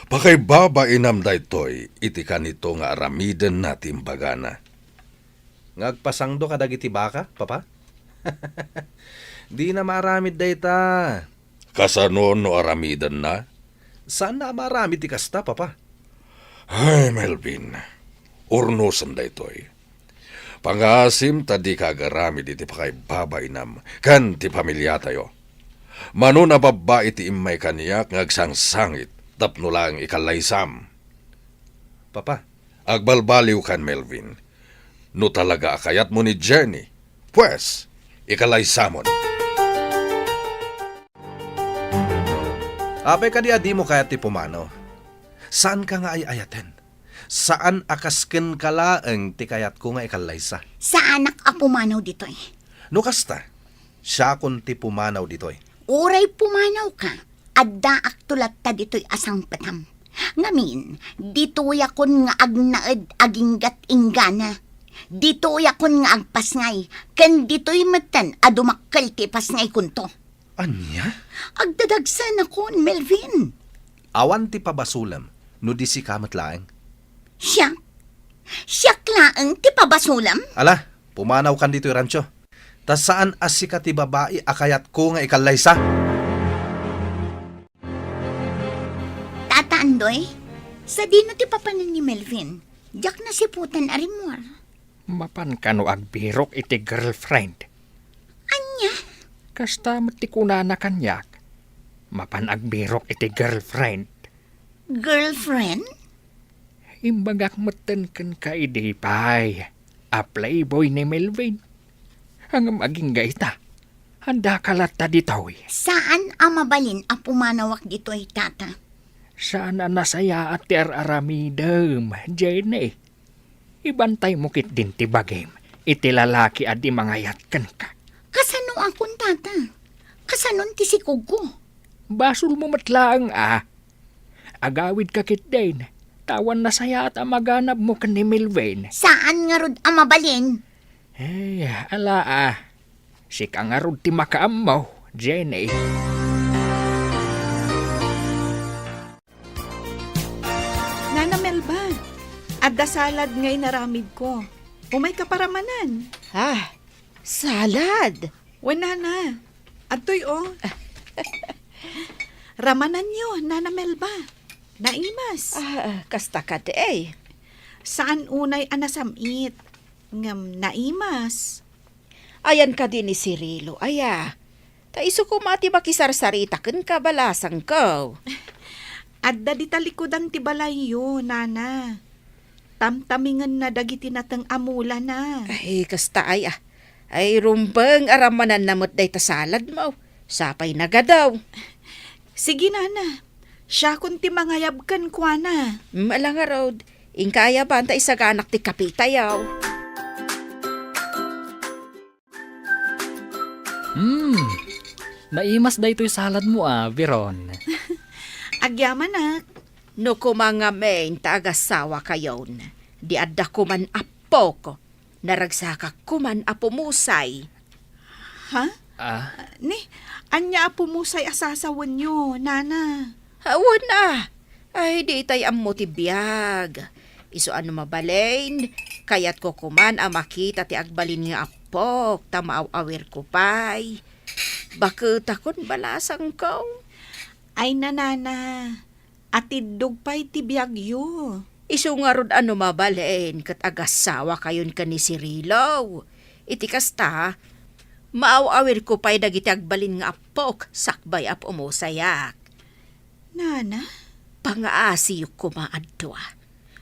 Pakay babainam daytoy, iti kanito nga aramiden na timbagana. Ngagpasangdo ka dagiti baka, papa? Di na maramid dayta. Kasano no aramiden na? Saan na maramid ti kasta, papa? Ay, Melvin, urnusan daytoy. Pangasim tadi kagaramid iti pakay babainam, kan ti pamilya tayo. Mano na babae ti imay kaniyak ngagsangsangit, tapno lang ikalaysam. Papa, Agbalbaliw kan, Melvin. No talaga akayat mo ni Jenny, pues, ikalaysamon. apay ka di adi mo kayat ti pumanaw. Saan ka nga ay ayaten? Saan akasken kalaeng ti kayat ko nga ikalaysa? Sa anak a pumanaw ditoy. No kasta, siya kun ti pumanaw ditoy. Uray pumanaw ka. Adda aktulat ta ditoy asang patam. Ngamin, dito yakon nga agnaed aginggat inggana. Dito yakon nga agpasngay. Ken dito'y matan adumakkel ti pasngay kunto. Anya? Agdadagsan akon, Melvin. Awan ti pabasulam, no di si kamat laeng. Siya? Siya klaang ti pabasulam? Ala, pumanaw kan dito rancho. Ta saan asika ti babae akayat ko nga ikalaysa? Tataandoy, sa dino ti papanan ni Melvin. Diyak na siputan arimwar. Mapan kano agbirok iti girlfriend. Anya? Kasta matikuna na kanyak. Mapan agbirok iti girlfriend. Girlfriend? Imbagak meten kan ka idipay. A playboy ni Melvin. Hanggang maging gaita. Handa kalat ta ditoy. Saan ang mabalin ang pumanawak dito'y tata? Sana nasaya at aramidem, Jenny. Ibantay mo kit din ti bagim. Iti lalaki at di mangayat kan ka. Kasano akong tata? Kasanon ti si Kugo? Basul mo matlaang Agawid ka kit din. Tawan nasaya at amaganap mo kan ni Melvin. Saan nga rod ang mabalin? Hey, ala Si kang arod ti makaamaw, Jenny. Nana Melba, adda salad ngay naramid ko. Umay ka paramanan. Ah, salad. Wala na. Atoy Ramanan nyo, Nana Melba. Naimas. Kasta ka di eh. Saan unay anasamit? ngam naimas. Ayan ka din ni Cirilo, aya. Ta iso ko mati makisarsarita ken kabalasang ko. Adda di talikodan ti balayo, nana. Tamtamingan na dagiti natang amula na. Ay, kasta ay Ay, rumbeng aramanan namot day tasalad mo. Sapay nagadaw. Sige, nana. Siya kun ti mangayabkan kwa na. Malanga road. Ingkaya ba anta isaganak ti kapitayaw? Naimas da ito'y salad mo Veron. Agyaman nak. No kumanga main taagasawa kayon. Di adda kuman apo ko. Naragsaka kuman apumusay. Ha? Ah, Ni, anya apo mo say asasawan nyo, nana. Hawan na. Ay, di tay ammo ti biyag. Iso ano mabalain. Kayat ko kuman makita ti agbalin nga apok. Tamaaw-awir ko pay. Bakit akon balasang ko? Ay, nanana. Atidog pa'y tibiyagyo. Iso nga rod ano mabalain kat agasawa kayon ka ni Cirilo. Iti kasta, maaw-awir ko pa'y dagiti agbalin nga apok. Sakbay ap umusayak. Nana? Pangaasiyok ko maadwa.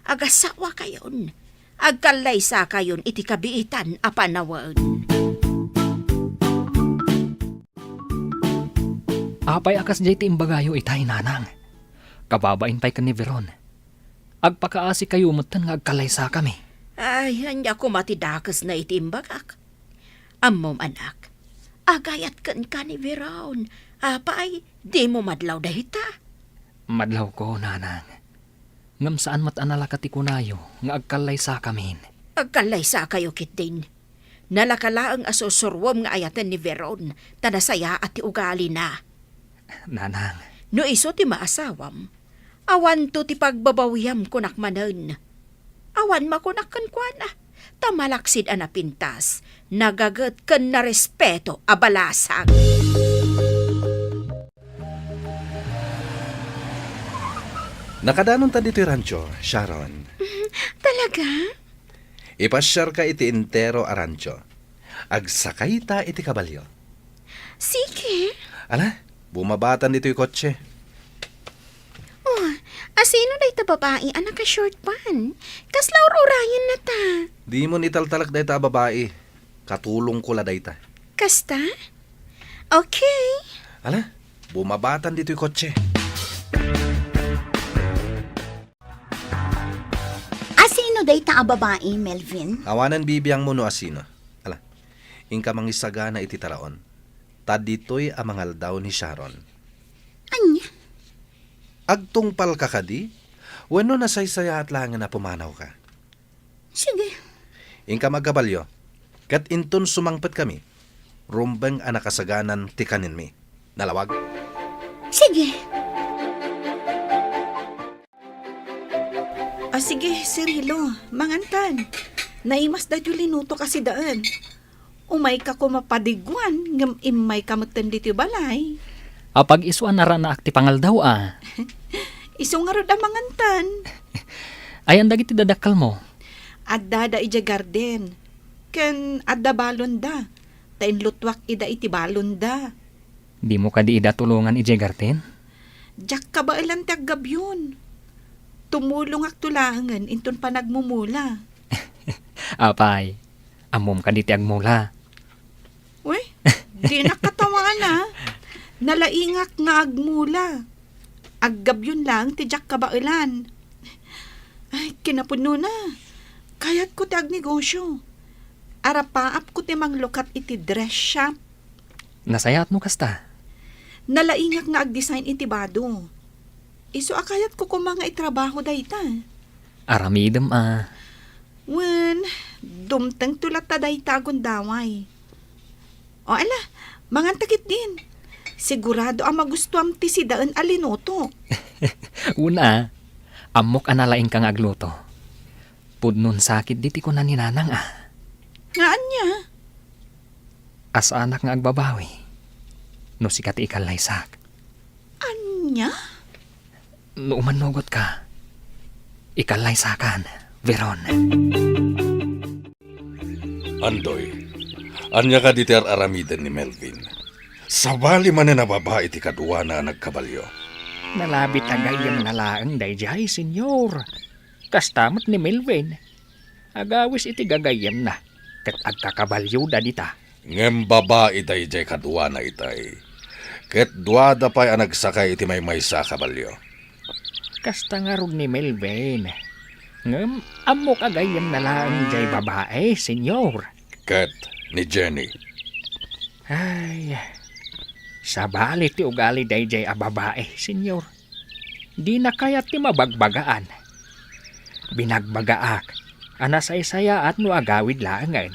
Agasawa kayon. Agkalaysa kayon iti kabiitan a panawon. apay akas jay ti imbagayo itay nanang. Kababain pa'y ka ni Veron. Agpakaasi kayo mutan nga agkalaysa kami. Ay, hanya ko matidakas na itimbagak. Ammom anak, agayat kan ka ni Veron. Apay, di mo madlaw dahita. Madlaw ko, nanang. Ngam saan matanala kati kunayo nga agkalaysa kami. Agkalaysa kayo kit din. Nalakala ang asusurwom nga ayatan ni Veron, tanasaya at ti ugali na. Nanang, No iso ti maasawam, awan to ti pagbabawiyam kunak manen. Awan makunakan kwa na, tamalaksid ana pintas, nagagat ken na respeto abalasang. Nakadanon ta dito rancho, Sharon. Talaga? Ipasyar ka iti entero a rancho. Agsakay ta iti kabalyo. Sige. Ala, bumabatan dito'y kotse. Oh, asino day ta babae anak ka short pan? Kaslaw urayan na ta. Di mo nitaltalak dahi ta babae. Katulong ko la dahi ta. Kasta? Okay. Ala, bumabatan dito'y kotse. Asino day ta a babae, Melvin? Awanan bibiyang mo no asino. Ala, ingka mangisaga na iti taraon. Tad dito'y amangal daw ni Sharon. Anya? Agtungpal ka kadi? Wano nasaysaya at langan na pumanaw ka. Sige. Ingka magkabalyo. Kat inton sumangpet kami. Rumbeng anakasaganan tikanin mi. Nalawag? Sige. Sige, Cirilo, mangantan. Naimas da linuto kasi daan. Umay ka ko mapadigwan, ngam imay ka magtandi balay. apag isuan na ran na akti pangal daw Iso nga rod ang mangantan. Ayan dagiti dadakal mo. Adda da ija garden. Ken adda balon da. Tain lutwak ida iti balon da. Di mo ka di ida tulungan ije garten? Jak ka ba ilang taggabyon? Tumulong ak tulangan inton pa nagmumula. Apay, amom ka di ti agmula. Uy, di nakatawa na. Nalaingak nga agmula. Aggabyon lang ti jak ka ba ilan. Ay, kinapuno na. Kayat ko ti agnegosyo. Arapaap ko ti manglukat iti dress shop. Nasayat mo kasta. Nalaingak nga ag-design iti bado. Iso akayat ko kung mga itrabaho dayta. Aramidem Wen, dumtang tulat ta dayta gundaway. O ala, mangantakit din. Sigurado ang magustuam ti si daan alinoto. Una, amok analaing kang agluto. Pudnon sakit diti ko na ninanang Ngaan niya? As anak nga agbabawi. No sikat ikalaysak. Anya? No umanugot ka. Ikalaysakan, Veron. Andoy, anya ka diter aramiden ni Melvin. Sabali man na babae ti kadwa na nagkabalyo. Nalabit agayam na laang dayjay, senyor. Kastamot ni Melvin. Agawis iti gagayam na. Kat agkakabalyo da dita. Ngem babae dayjay kadwa na itay. Ket duada pa'y nagsakay iti may sa kabalyo. Kasta nga rod ni Melvin. Ngem, amok agayam na laang jay babae, senyor. Ket ni Jenny. Ay, sabali ti ugali dayjay a babae, senyor. Di na kayat ti mabagbagaan. Binagbagaak, anasay-saya at no agawid laangan.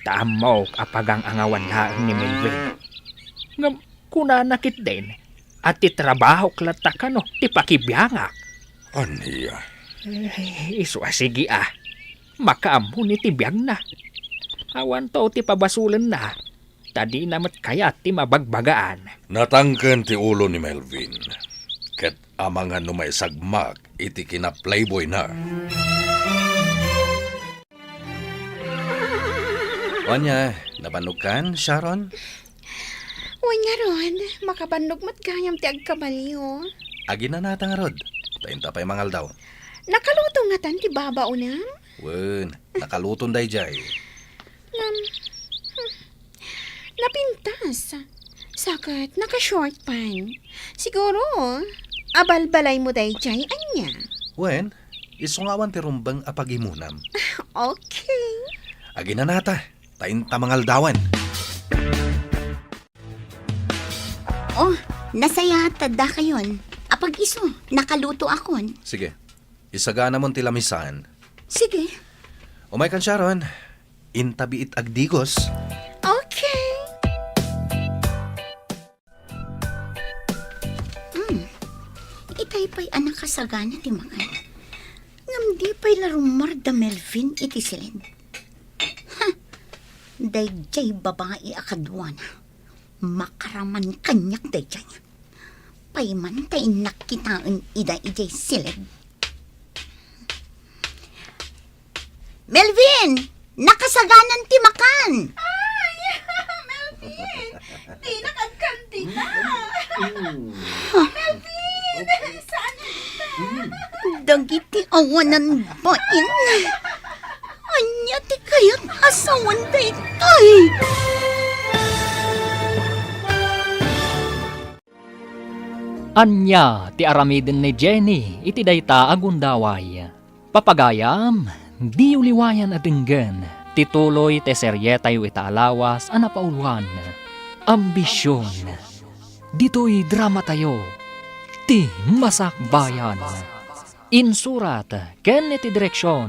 Taamok apagang angawan laang ni Melvin. Ngam, kuna nakit din, at ti trabaho klata ka no, ti pakibiyangak. Aniya. Iso asigi makaamon ni ti biyag na. Awan to ti pabasulan na. Tadi namat kaya ti mabagbagaan. Natangken ti ulo ni Melvin. Ket amangan no may sagmak iti kina playboy na. Onya, nabanog kan, Sharon? Uy nga ron, makabandog mat gayam ti agkabalyo. Agi na natang rod. Tainta pa'y mangal daw. Nakaluto nga tan ti baba unam. Wen, nakaluton dayjay. Napintas. Sakat, naka-short pan. Siguro, abalbalay mo day jay, anya. Wen, isungawan ti rumbang apagimunam. Okay. Agi na nata. Tainta mangal dawan. Oh, nasaya tada kayon. Apag iso, nakaluto akon. Sige, isagana mon ti lamisan. Sige. Umay kan, Sharon. Intabi it agdigos. Okay. Itay pa'y anak kasagana ti makan. Ngam di pa'y larumar da Melvin iti silid. Ha! Dayjay babae akadwa na. Makaraman kanyak dayjay. Payman tay nakitaan ida ijay silid. Melvin! Nakasaganan ti makan! Di nakagkanti na. Dagiti awanan bain. Anya ti kayat asawan daytoy. Anya ti aramiden ni Jenny iti dayta agundaway. Papagayam, di uliwayan adenggan. Tituloy te seryetayo itaalawas anapauluan. Ambisyon. Dito'y drama tayo. Ti Masakbayan. Insurat ken iti direksyon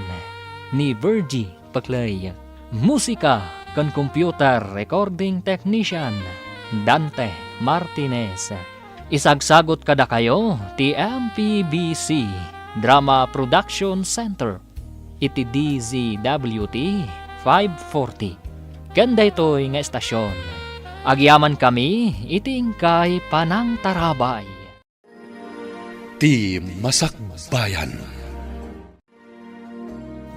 ni Virgie Paclay. Musika kan computer recording technician Dante Martinez. Isagsagot kada kayo ti MPBC Drama Production Center iti DZWT 540. Ganda ito'y nga estasyon. Agyaman kami iting kay Panang Tarabay. Ti Masakbayan.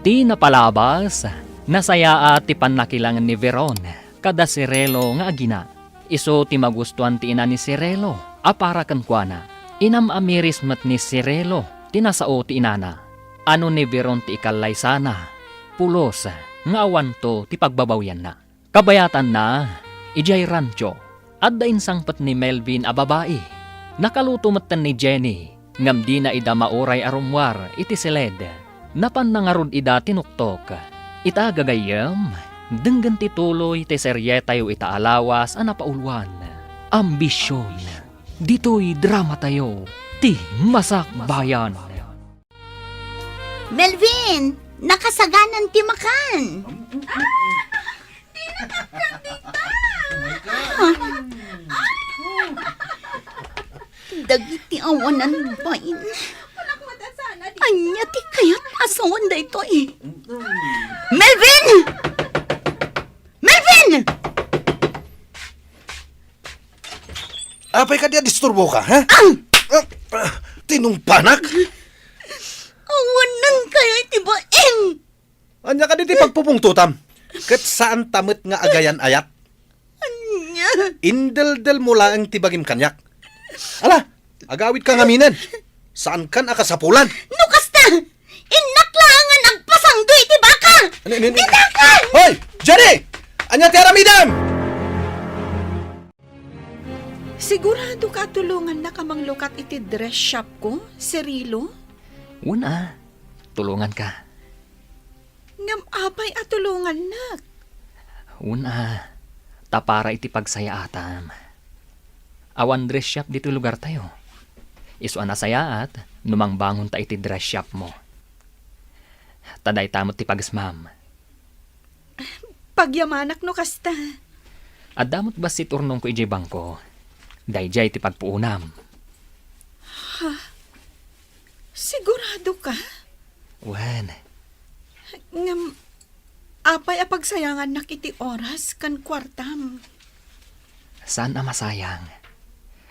Ti napalabas, nasaya at ti panakilangan ni Veron, kada Sirelo nga agina. Iso ti magustuhan ti ina ni Sirelo, apara kankwana. Inam amiris mat ni Sirelo, tinasao ti inana. Ano ni Veron ti ikalay sana, pulos, nga awan to ti pagbabawyan na. Kabayatan na, ijay rancho, at dain sangpat ni Melvin a babae. Nakaluto matan ni Jenny, ngam di na ida mauray arumwar iti siled. Napan nangarod ida tinuktok. Ita gagayam, denggan tituloy ti seryetayo itaalawas anapauluan. Ambisyon. Dito'y drama tayo. Ti Masakbayan. Melvin! Nakasaganan ti makan! Dagiti awanan bain. Anya ti kayat asawan da ito eh. Melvin! Melvin! Apay ka diya disturbo ka, ha? Tinungpanak? Awanan kayo iti bain! Anya ka di ti pagpupungtutam. Ket saan tamet nga agayan ayat? Anya. Indel-del mula ang tibagim kanyak. Ala, agawit ka ngaminan. Saan kan akasapulan? No kasta! Inaklangan ang pasangdoy ti baka! Tinakan! Hoy! Jenny! Anya ti aramidam! Sigurado ka tulungan na kamang lukat iti dress shop ko, Cirilo? Una, tulungan ka. Ngam apay at tulungan na. Una, tapara iti pagsaya atam. Awan dress shop dito lugar tayo. Isu ana saya at numang bangon ta iti dress shop mo. Taday tamot ti pagsmam. Pagyamanak no kasta. At damot ba si turnong ko ijay bangko? Dayjay ti pagpuunam. Sigurado ka? Wen, Ngam apay a pagsayangan na kiti oras kan kwartam. saan na masayang?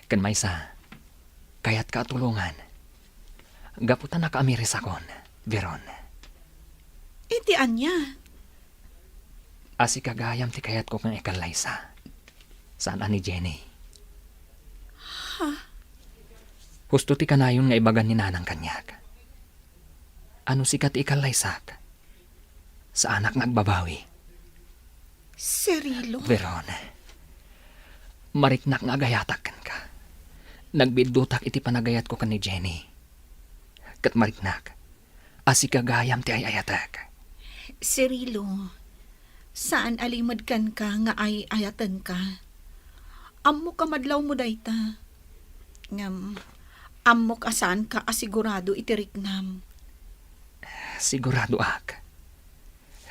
Kan maysa, kayat ka tulungan. Gaputan na kaamiris akon, Veron. Iti anya. Asi kagayam ti kayat ko kang ikalaysa. Saan ani Jenny? Husto ti kanayon nga ibagan ni nanang kanyak. Ano sikat ikalaysak? Sa anak nagbabawi. Cirilo? Veron, mariknak nga agayatakan ka. Nagbidutak iti panagayat ko kan ni Jenny. Kat mariknak, asi kagayam ti ayayatak. Cirilo, saan alimad kan ka nga ay ayatan ka? Ammo ka madlaw mo dayta. Ngam, ammo ka saan ka asigurado itiriknam. Sigurado ak.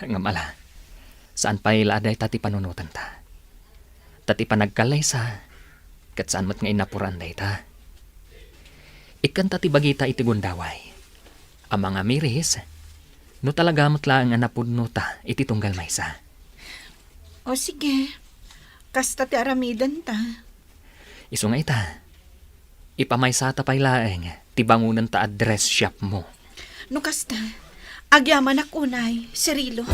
Nga mala, saan pa iladay tati panunutan ta? Tati panagkalaysa, kat saan mat nga inapuran day ta? Ikan tati bagita iti gundaway. Ang mga miris, no talaga matlaang anapudno ta iti tunggal maysa. O sige, kasta ti aramidan ta. Iso nga ita, ipamaysa ta pay laeng, ti bangunan ta address shop mo. No kasta, agyaman akunay, Cirilo.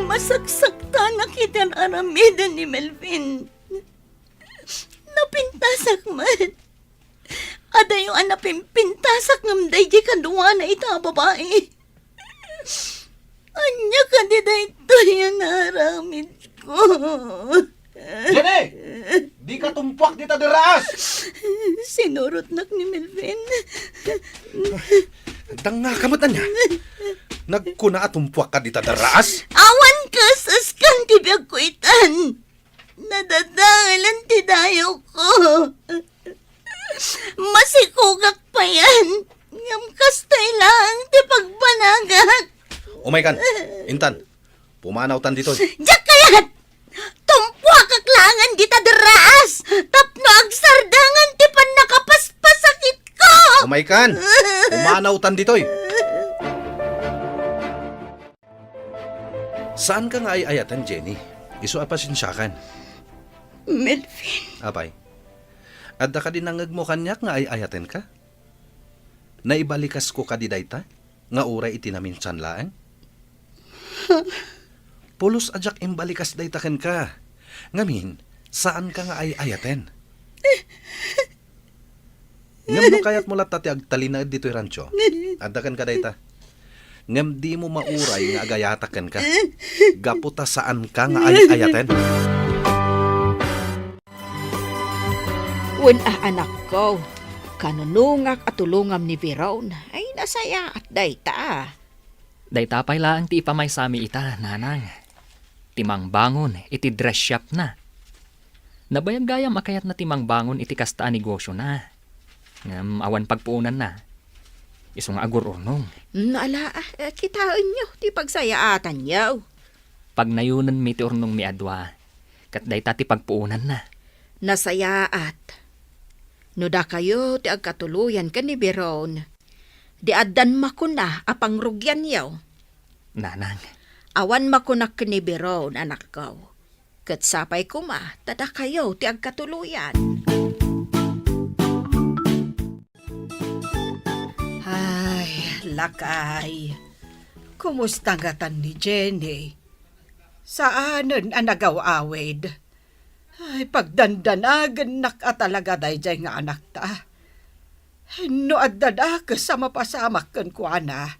Masagsakta na kitang aramidan ni Melvin. Napintasak man. Adayo ang napimpintasak ng day di kaduwa na ita babae. Anya ka di da ito yan naramid ko. Jenny! Di ka tumpuak dita deraas! Sinurot-nak ni Melvin. Danga kamot niya. Nagkuna at tumpuak ka dita deraas? Awan ka sa skan tibiyag ko itan. Nadadalan ti dayo ko. Masikugak pa yan. Ngam kastay lang ti pagbanagak. Umay kan, Intan, pumanaw tan dito. Diyak kayat! Tumpwa kaklangan di tadras! Tapno agsardangan ti pan nakapaspasakit ko! Umay kan, pumanaw tan dito. Saan ka nga ay ayatan, Jenny? Iso apasinsyakan. Melvin, Apay, adda ka din nangag mo kanyak nga ay ayaten ka? Naibalikas ko ka di dayta? Nga uray itinaminsan laang? Pulos ajak imbalikas daytaken ka. Ngamin, saan ka nga ay ayaten? Ngam no kayat mo latati agtalina dito'y rancho. Adakan ka dayta. Ngam di mo mauray nga agayataken ka. Gaputa saan ka nga ay ayaten? Wen anak ko, kanunungak at tulungam ni Veron ay nasaya at dayta. Day tapay lang ti ipamaysami ita, nanang. Timang bangon, iti dress shop na. Nabayag-gayam akayat na timang bangon iti kasta negosyo na. Ngam awan pagpuunan na. Iso nga agur urnong. Naala, kitaan nyo, ti pagsayaatan nyo. Pag nayunan mi ti urnong mi adwa, kat day ti pagpuunan na. Nasayaat. No da kayo ti agkatuluyan ka ni Veron. Di addan makuna apang rugyan yaw. Nanang, Awan makunak ka ni Veron, anak ko. Kat sapay kuma, tada kayo ti agkatuluyan. Ay, Lakay, kumusta nga tan ni Jenny? Saanan ang nagaw-awid? Ay, pagdandanagan nakatalaga dayjay nga anak ta. No adada ka sa mapasamak kan kuana.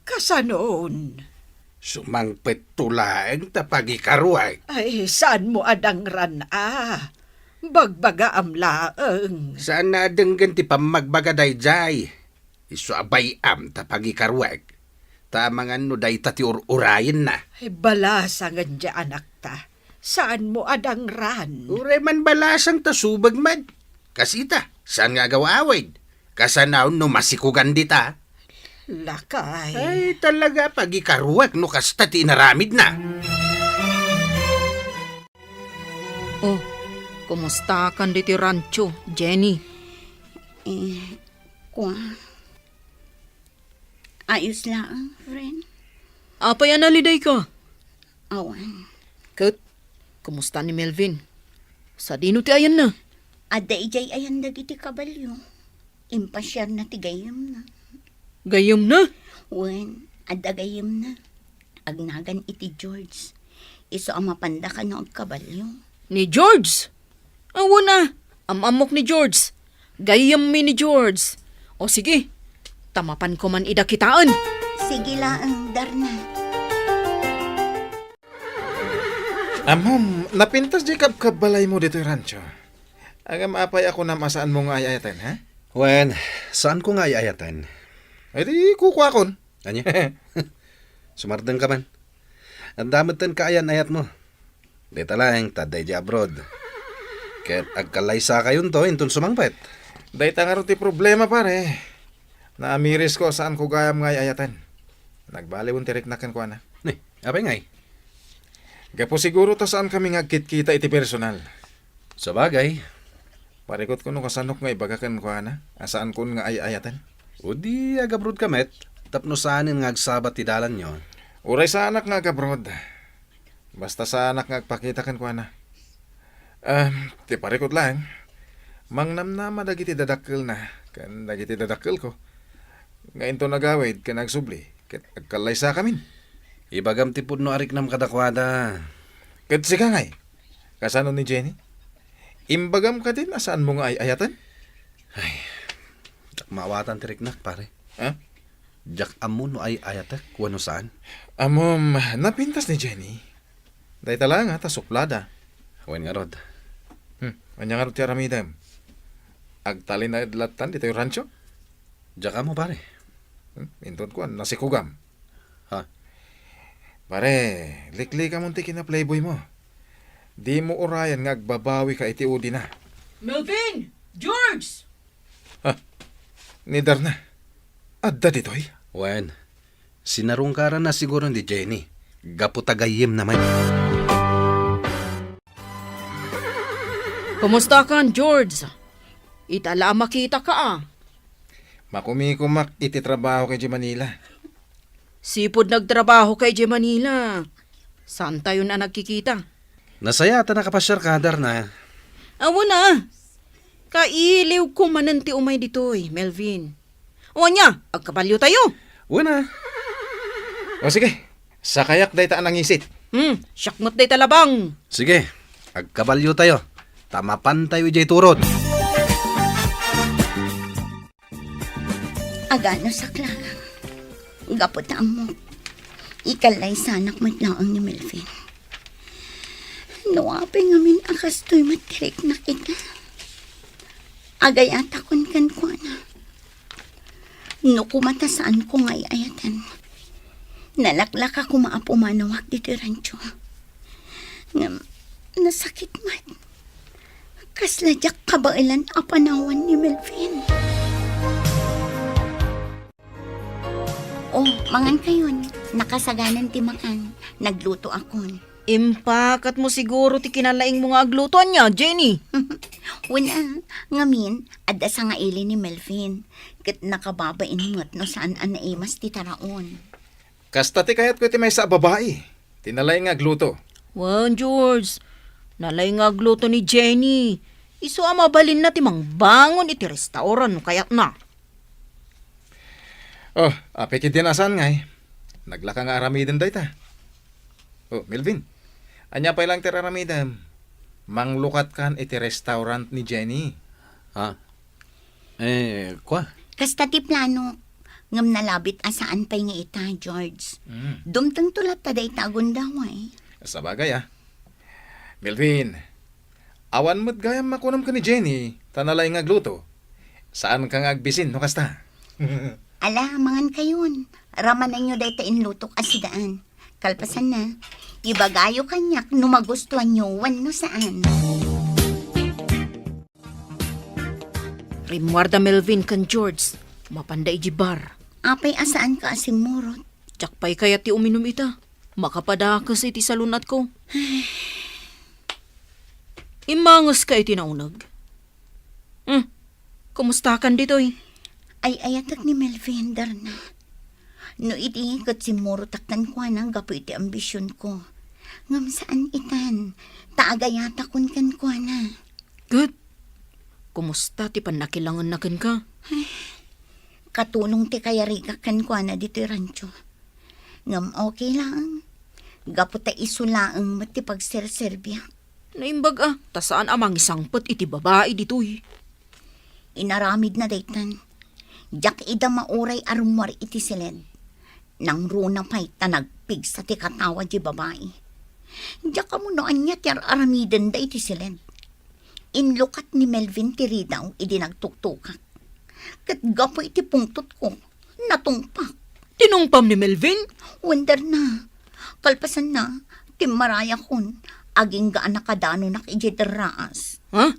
Kasanoon? Sumangpet tulaeng tapagikaruay. Ay, saan mo adang ran Bagbaga am laeng. Saan na denggan ti pamagbagaday jay? Isu abay am tapagikaruay. Tamangan no day tati urayin na. Ay, balasangan dya anak ta. Saan mo adang ran? Uray man balasang tasubag man. Kasita, saan nga gawaawid? Kasanaw no masikugan dita. Lakay. Ay, talaga pagikaruak no kasta ti inaramid na. Oh, kumusta kan diti rancho, Jenny? Ayos lang, friend. Apay analiday ka? Awan. Kat, kumusta ni Melvin? Sa dino ti ayan na? Ada ijay ayan dagiti kabalyo. Impasyar na ti gayam na. Gayam na? Wen, ada gayam na. Agnagan iti George. Iso ang mapanda ka na og kabalyo. Ni George? Awo na, amamok ni George. Gayam mi ni George. O sige, tamapan ko man ida kitaan. Sige lang, Darna. Amom, napintas di kabbalay mo dito yung rancho. Agam apay ako na masaan mo nga ayayatan, ha? Wen, saan ko nga ayayatan? Ay di kukuha kon. Anya? Sumardeng ka man. Ang damitan ka ayan-ayat mo. Dita lang, taday di abroad. Ket agkalaysa kayon to, intun sumangpet. Day nga ti problema pare. Naamiris ko saan ko gayam nga ayayatan. Nagbaliwon tirik na kan ko na. Ni, apay ngay? Gapo siguro to saan kami nga kita iti personal. Sa bagay, Parikot ko no kasanok nga ibagakan ko na. Asaan ko nga ayayatan. o di agabrod kamet, tapno saanin nga agsabat ti dalan nyo. Uray sa anak nga gabrod. Basta sa anak nga agpakita kan ko na. Ti parikot lang. Mangnamnama dagiti dadakkel na. Kan dagiti dadakkel ko. Ngayon to nagawid ka nagsubli. Ket agkalay sa kamin. Ibagam ti pudno arik nam kadakwada. Ket sika ngay. Kasano ni Jenny? Imbagam ka din asaan mo nga ayayatan? Jak maawatan tirik nak pare. Ha? Jak amun no ay ayatek, wano saan? Amom, napintas ni Jenny. Day talang ta suplada. Wen nga rod. Anya nga ti aramidem. Agtalin na idlatan dito yung rancho. Jak mo pare. Inton ko, nasikugam. Ha? Pare, likli ka munti kina playboy mo. Di mo urayan nga agbabawi ka iti udi na. Melvin! George! Ni Darna. Adda ditoy. Wen, sinarungkaran na siguro ni Jenny. Gaputagayim naman. Kumusta ka, George? Itala makita ka Makumikumak iti trabaho kay Manila. Sipod nagtrabaho kay J. Manila. Saan tayo na nagkikita? Nasaya ta nakapasyar ka, Darna. Awo na. Kailiw ko mananti umay ditoy, Melvin. O niya, agkabalyo tayo. Wana. O sige, sa kayak day taan ang isit. Syakmot day talabang. Sige, agkabalyo tayo. Tamapan tayo ijay turod. Agano sa Clara. Gapot na mo. Ikalay sanak mo't laang ni Melvin. Nuwape ngamin akas to'y matirik na kita. Agay atakon kan ko na. Nukumatasaan ko nga'y ayatan. Nalaklak ako maapumanawag dito rancho. Nasakit man. Kasladyak kabailan apanawan ni Melvin. Oh, mangan kayon. Nakasaganan ti makan. Nagluto akon. Impakat mo siguro ti kinalaing mo nga aglutuan niya, Jenny. Wala, ngamin, adda sa nga ili ni Melvin. Kat nakababain mo't no saan an naimas ti taraon. Kasta ti kayat ko ti may sa babae. Tinalay nga gluto. Wow, George. Nalay nga agluto ni Jenny. Iso mabalin na ti mangbangon iti restauran no kayat na. Oh, apikit din asan nga eh. Naglaka nga aramidin day ta. Oh, Melvin. Anya pa ilang tiraramidam. Manglukat kan iti restaurant ni Jenny. Ha? Kwa? Kasta ti plano, ngam nalabit asaan pa'y nga ita, George. Dumtang tulat ta day tagon daw eh. Sa bagay Melvin, awan mo't gayam makunam ka ni Jenny, tanalay nga gluto. Saan ka nga agbisin, no kasta? Ala, mangan kayon. Raman na nyo day ta inlutok asidaan. Kalpasan na, ibagayo kanyak no magustuhan nyo no saan. Rimwarda Melvin kan George. Mapanday jibar. Apay asaan ka asimurot? Tiyakpay kaya ti uminom ita. Makapadakas iti salunat ko. Imangas ka iti naunag. Kumusta kan ditoy? Ay ayatak ni Melvin, darna. No iti kat si Moro taktan ko nang gapo iti ambisyon ko. Ngam saan itan, taagayata kun kan ko na. Good. Kumusta ti panakilangan na kan ka? Katulong ti kaya riga kan ko na dito rancho. Ngam okay lang. Gapo ta isulaang mati pagserserbya. Naimbag tasaan amang isangpot iti babae ditoy. Inaramid na daytan. Jak ida mauray arumwar iti silid. Nang runa pa'y tanagpig sa ti katawa di babae. Jak mo noan niya ti aramiden da iti silid. Inlukat ni Melvin ti ridaw idi nagtuktukak. Kat gapo iti pungtot ko. Natungpak. Tinungpam ni Melvin? Wonder na. Kalpasan na. Timaraya kon. Aging gaan nakadano nak iti deraas. Ha?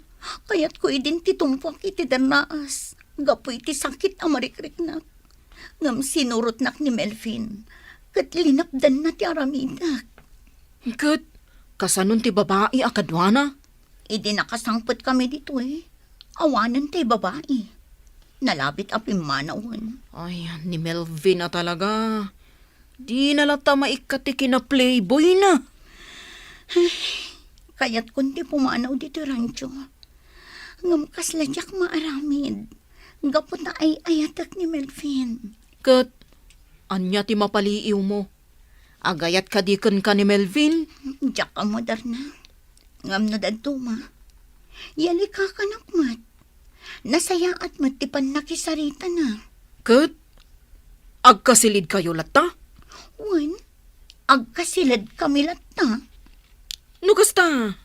Kaya't ko idin titungpak iti deraas. Gapo iti sakit amarikrik nak. Ngam sinurot nak ni Melvin. Kat linapdan na ti aramidak. Kat, kasanon ti babae akadwana? Idi nakasangpot kami dito eh. Awanan tay babae. Nalabit apim manawon. Ay, ni Melvin na talaga. Di nalata maikati kina playboy na. Kaya't kundi pumanaw dito rancho. Ngam kasladyak maaramid. Gapo na ay ayatak ni Melvin. Kat, anya ti mapaliiw mo. Agayat kadikan ka ni Melvin. Diyak ka mo darna. Ngam na daduma. Yali ka kanakmat. Nasayaat mo tipan nakisarita na. Kat, agkasilid kayo lata? Wan, agkasilad kami lata. No kasta,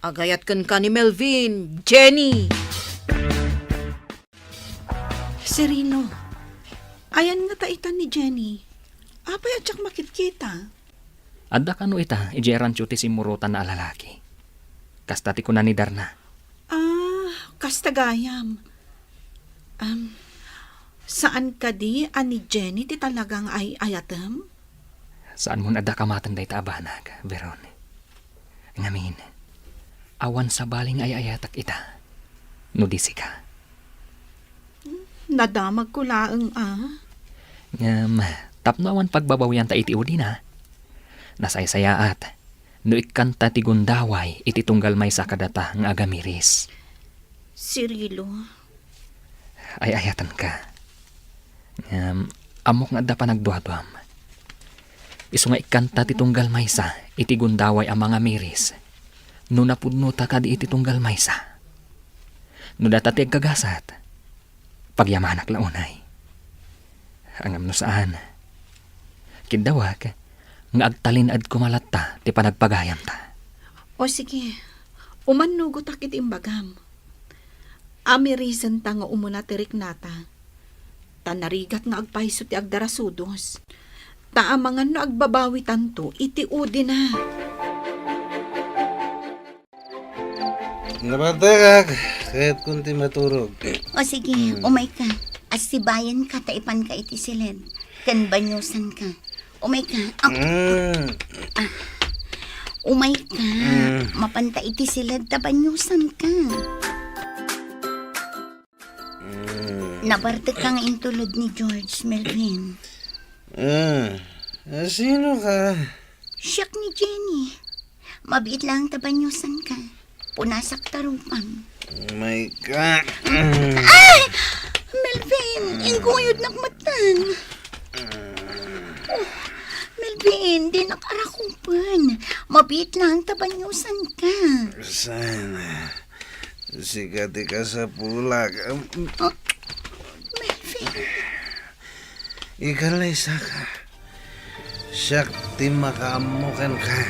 agayat kan ka ni Melvin, Jenny. Serino, ayan nga taitan ni Jenny. Apay at siyak makitkita. Adda kano ita, ijeran ti simurutan na alalaki. Kasta ti ko na ni Darna. Kastagayam. Saan ka di, ani Jenny, ti talagang ay ayatem? Saan mo adda kamatan day taabanag, Veron? Ngamin, awan sa baling ay ayatak ita. Nudisi ka. Nadamag ko laeng Ngam, tapno awan pagbabawyan ta iti udi na. Nasaysayaat, no ikanta ti gundaway iti tunggal may sakadata ng agamiris. Cirilo. Ay ayatan ka. Amok nga da pa nagduadwam. Isu nga ikanta ti tunggal maysa iti gundaway ang mga miris. No napudno ta ka di iti tunggal maysa. No data ti agkagasat. Pagyamanak launay. Angam no saan. Kidawag nga agtalinad kumalatta ti panagpagayam ta. O sige, umanugot akit imbagam. Amirisan ta nga umuna tirik nata. Tanarigat nga agpaiso ti agdarasudos. Taamangan no agbabawi tanto, iti udi na. Nabatagak, kahit kunti maturog. O sige, umay ka. Asibayan ka, taipan ka iti silid. Kan banyusan ka. Umay ka. Umay ka. Mapanta iti silid, tabanyusan ka. Nabartag ka nga intulod ni George, Melvin. Sino ka? Siyak ni Jenny. Mabit lang tabanyusan ka. Punasak tarupang. Oh my God. Ay! Melvin, ingkuyod nakmatan. Melvin, di nakarakupan. Mabit lang tabanyusan ka. Sana. Sikati ka sa pulag. Melvin. Ikalay sa ka. Syakti makaamukan ka.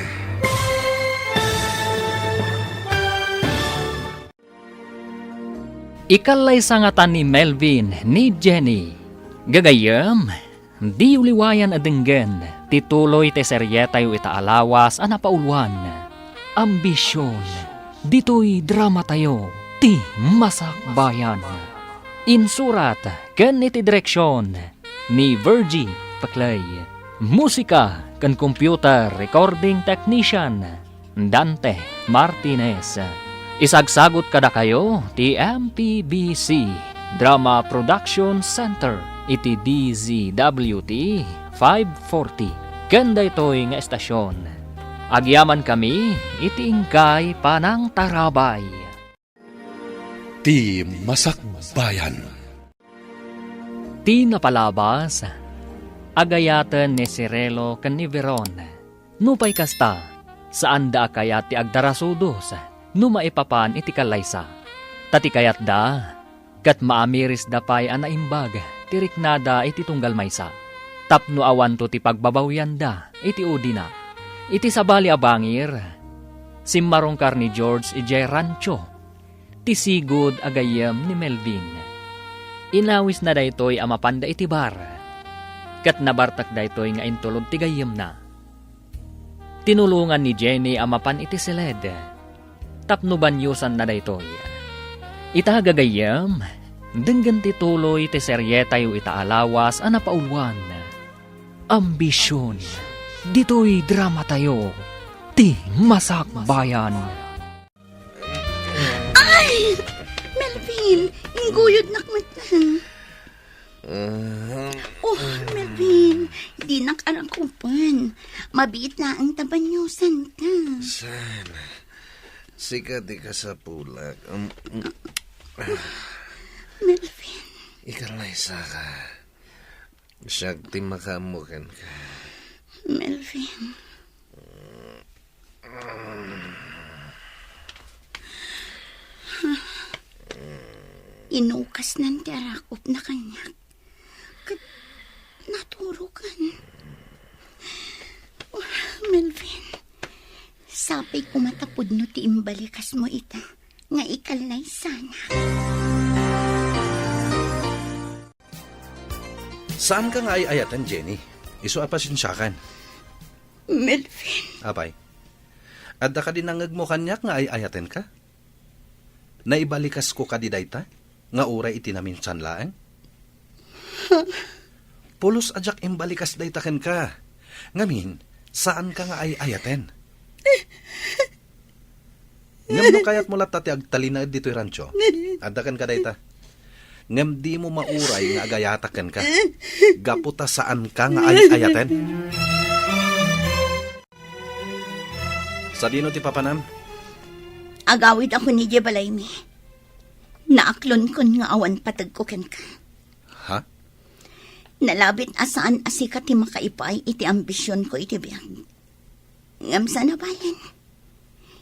Ikalay sangatan ni Melvin ni Jenny. Gagayam, di uliwayan adenggen, tituloy te seryetayo itaalawas anapaulwan. Ambisyon, dito'y drama tayo, ti masakbayan. Insurat, ken iti direksyon, ni Virgie Paklay. Musika, ken computer recording technician, Dante Martinez. Isagsagot kada kayo ti MPBC Drama Production Center iti DZWT 540 kanda ito'y nga estasyon. Agyaman kami iti ingkay panang tarabay. Ti Masakbayan. Ti napalabas agayatan ni Cirelo ken ni Veron. Nupay kasta saan da kayat ti agdarasudos no maipapan iti kalaysa. Tati kayat da, kat maamiris da pay anaimbag, tiriknada iti tunggal maysa. Tapno awan to ti pagbabawyan da, iti udina. Iti sabali abangir, simmarongkar ni George J. Rancho, ti sigud agayam ni Melvin. Inawis na daytoy amapanda iti bar, kat nabartak daytoy nga intulog ti gayam na. Tinulungan ni Jenny amapan iti seled, tapno banyusan na daytoy. Ita gagayam, denggan tituloy ti seryetayo itaalawas anapaulwan. Ambisyon, dito'y drama tayo, ti masakbayan. Ay! Melvin, inguyod nakmatan. Oh, Melvin, di nakarakupan. Mabit na ang tabanyusan ka. Sana. Sikati ka sa pulag. Melvin. Ikalay sa ka. Syakti makaamukan ka. Melvin. Inukas ng tiarakop na kanyak. Naturukan. Oh, Melvin. Sabi ko matapod no ti imbalikas mo ita. Nga ikalay sana. Saan ka nga ay ayatan, Jenny? Iso apasensyakan. Melvin. Apay. Adda ka din nangag mo kanyak nga ay ayaten ka? Naibalikas ko ka di dayta? Nga uray itinaminsan laan? Pulos ajak imbalikas daytaken ka. Ngamin, saan ka nga ay ayaten? Ngam no kayat mo latati agtalina dito'y rancho. Adakan ka dayta. Ngam di mo mauray nga agayataken ka. Gaputa saan ka nga ay ayaten? Sa dino ti papanam? Agawid ako ni Jebalaymi. Naaklon kon nga awan patag ko ken ka. Ha? Nalabit asaan asika ti makaipay iti ambisyon ko iti biyag. Ngam sana bayan.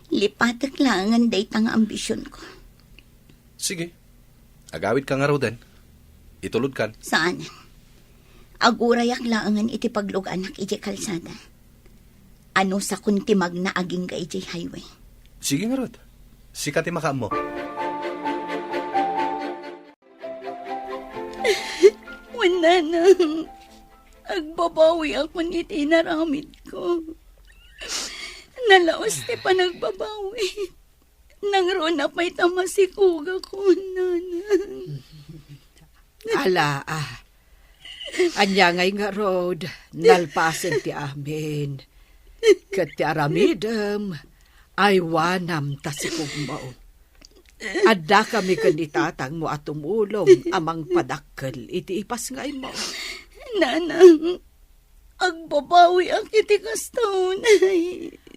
Lipatak lang ang dayta nga ambisyon ko. Sige. Agawid ka nga raw din. Itulod kan. Saan? Agurayak laangan iti pagluganak iti kalsada. Ano sa kuntimag na aging ga iti highway. Sige nga rod. Sikati makaam mo. Wala na. Agbabawi ako ni tinaramid ko. Nalaos ti pa nagbabawi. Nangroon na pa'y tamasikuga ko, nana. Ala, anya ngay nga road, nalpasen ti amin. Kat ti aramidem, ay wanam tasikog mo. Adda kami kanitatang mo at tumulong amang padakkel iti ipas ngay mo. Nanang, agbabawi ang kitikastaon.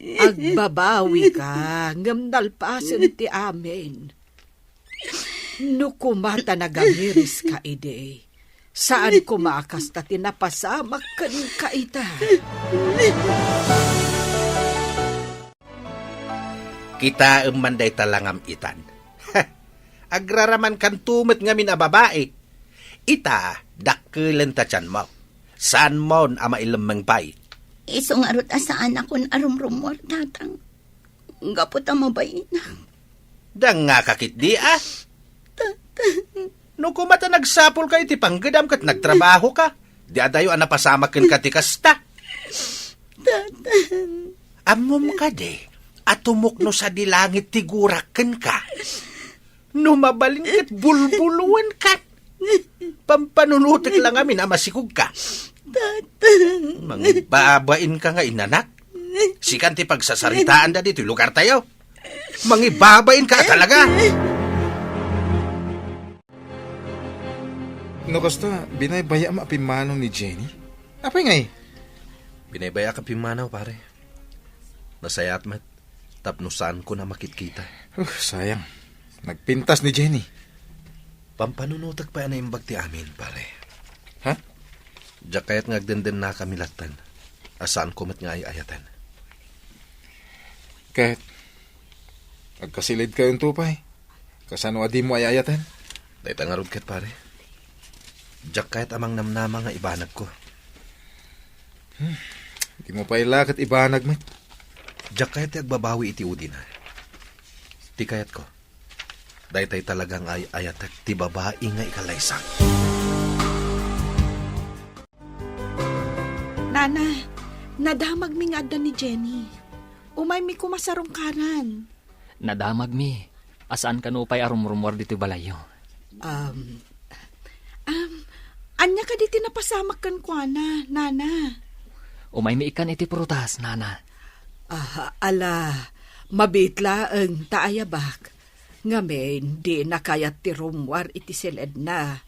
Agbabawi ka, ngam nalpasen ti amin. No kumata nagamiris ka ide, Saan ko maakas ta tinapasamak kan kaita? Kita manday talangam itan. Agraraman kan tumit ngamin a babae. Ita, dakkelan ta tiyan mo. Saan mo ama ilamang pay? Iso nga rot asaan akon arumrumor, tatang. Gapot ang mabay na. Dang nga kakit di ah. No kumata nagsapol ka iti panggedam kat nagtrabaho ka. Di adayo anapasamakin ka ti kasta. Amom ka de. Atumok no sa dilangit tiguraken ka. No mabalin kat bulbuluan ka. Pampanunutik lang amin amasikog ka. Mangibabain ka nga inanak. Sikan ti pagsasaritaan da dito lugar tayo. Mangibabain ka talaga. No, kasta, binaybaya mapimanong ni Jenny? Apay ngay? Binaybaya ka pimanaw pare. Nasayat mat. Tapnusan ko na makitkita. Sayang. Nagpintas ni Jenny. Pampanunutak pa na imbag ti amin, pare. Ha? Diyak kaya't ngagdenden na kami latan. Asaan ko mat nga ay ayatan. Kahit agkasilid kayong tupay. Kasano adi mo ay ayatan? Dahil tangarod kat pare. Diyak kaya't amang namnama nga ibanag ko. Di mo pa ilakit ibanag mo. Diyak kaya't agbabawi iti udina. Ti kayat ko. Dahil tayo talagang ay ayatak ti babae nga ikalaysak. Nana, nadamag mi nga adda ni Jenny. Umay mi kumasarong karan. Nadamag mi. Asaan ka no pa'y arumrumor dito balayo? Anya ka di tinapasamak kan kuana, Nana. Umay mi ikan iti prutas, nana. Mabitla ang taayabak. Ngamen, di nakayat ti rumwar iti silid na.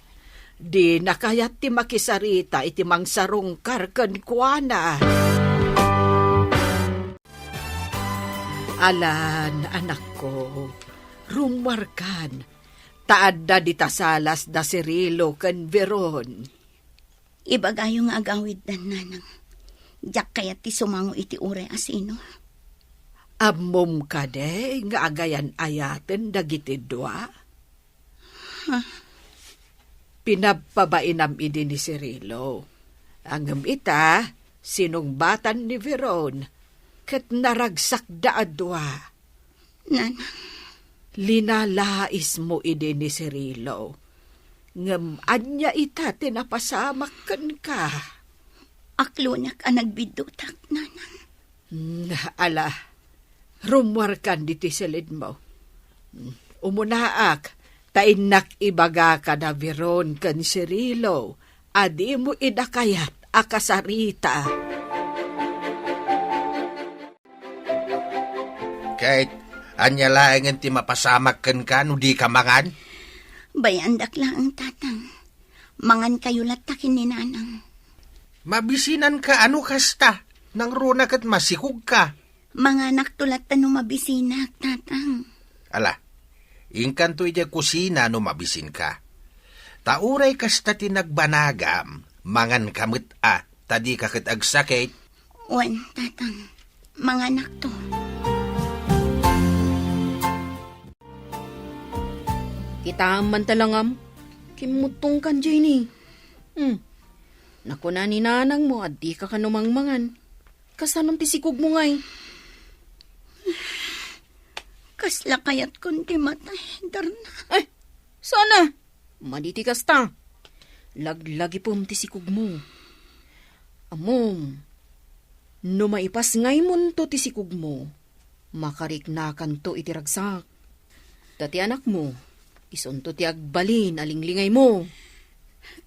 Di nakayat ti makisarita iti mangsarong karkan kuana. Alan, anak ko, rumwar kan. Taadda di tasalas da Cirilo kan Veron. Iba gayong agawid dan nanang. Diyak kaya ti sumango iti uray asino. Amom ka de, nga agayan ayaten dagiti dua. Pinapabainam idi ni Cirilo. Angem ita, sinungbatan ni Veron, ket naragsak da adwa. Nanang, Linalais mo idi ni Cirilo. Ngem anya ita tinapasamak kan ka. aklunak ang nagbidutak, nanang. Ala, rumwar kan diti silid mo. Umunaak, tainak ibaga ka na Veron kan Cirilo, adi mo idakayat akasarita. Kahit anya laeng ti mapasamak kan no di ka mangan? Bayandak lang ang tatang. Mangan kayo latakin ni nanang. Mabisinan ka ano kasta, nang runa kat masikog ka. Manganak tulat no mabisinak, tatang. Ala, ingkan to iti kusina no mabisin ka. Tauray kasta tinagbanagam, mangan kamit tadi kakit agsakit. Wan, tatang. Manganak to. Kita man talangam. Kimutong kan, Jenny. Naku na ni nanang mo at di ka kanumangmangan. Kasanom ti sikog mo ngay. Kasla kayat kundi matay, darna. Ay, sana. Maditi kasta. Laglagi po ti sikog mo. Amom, no maipas ngay mo to ti sikog mo, makariknakan to itiragsak. Dati anak mo, isunto ti agbalin alinglingay mo.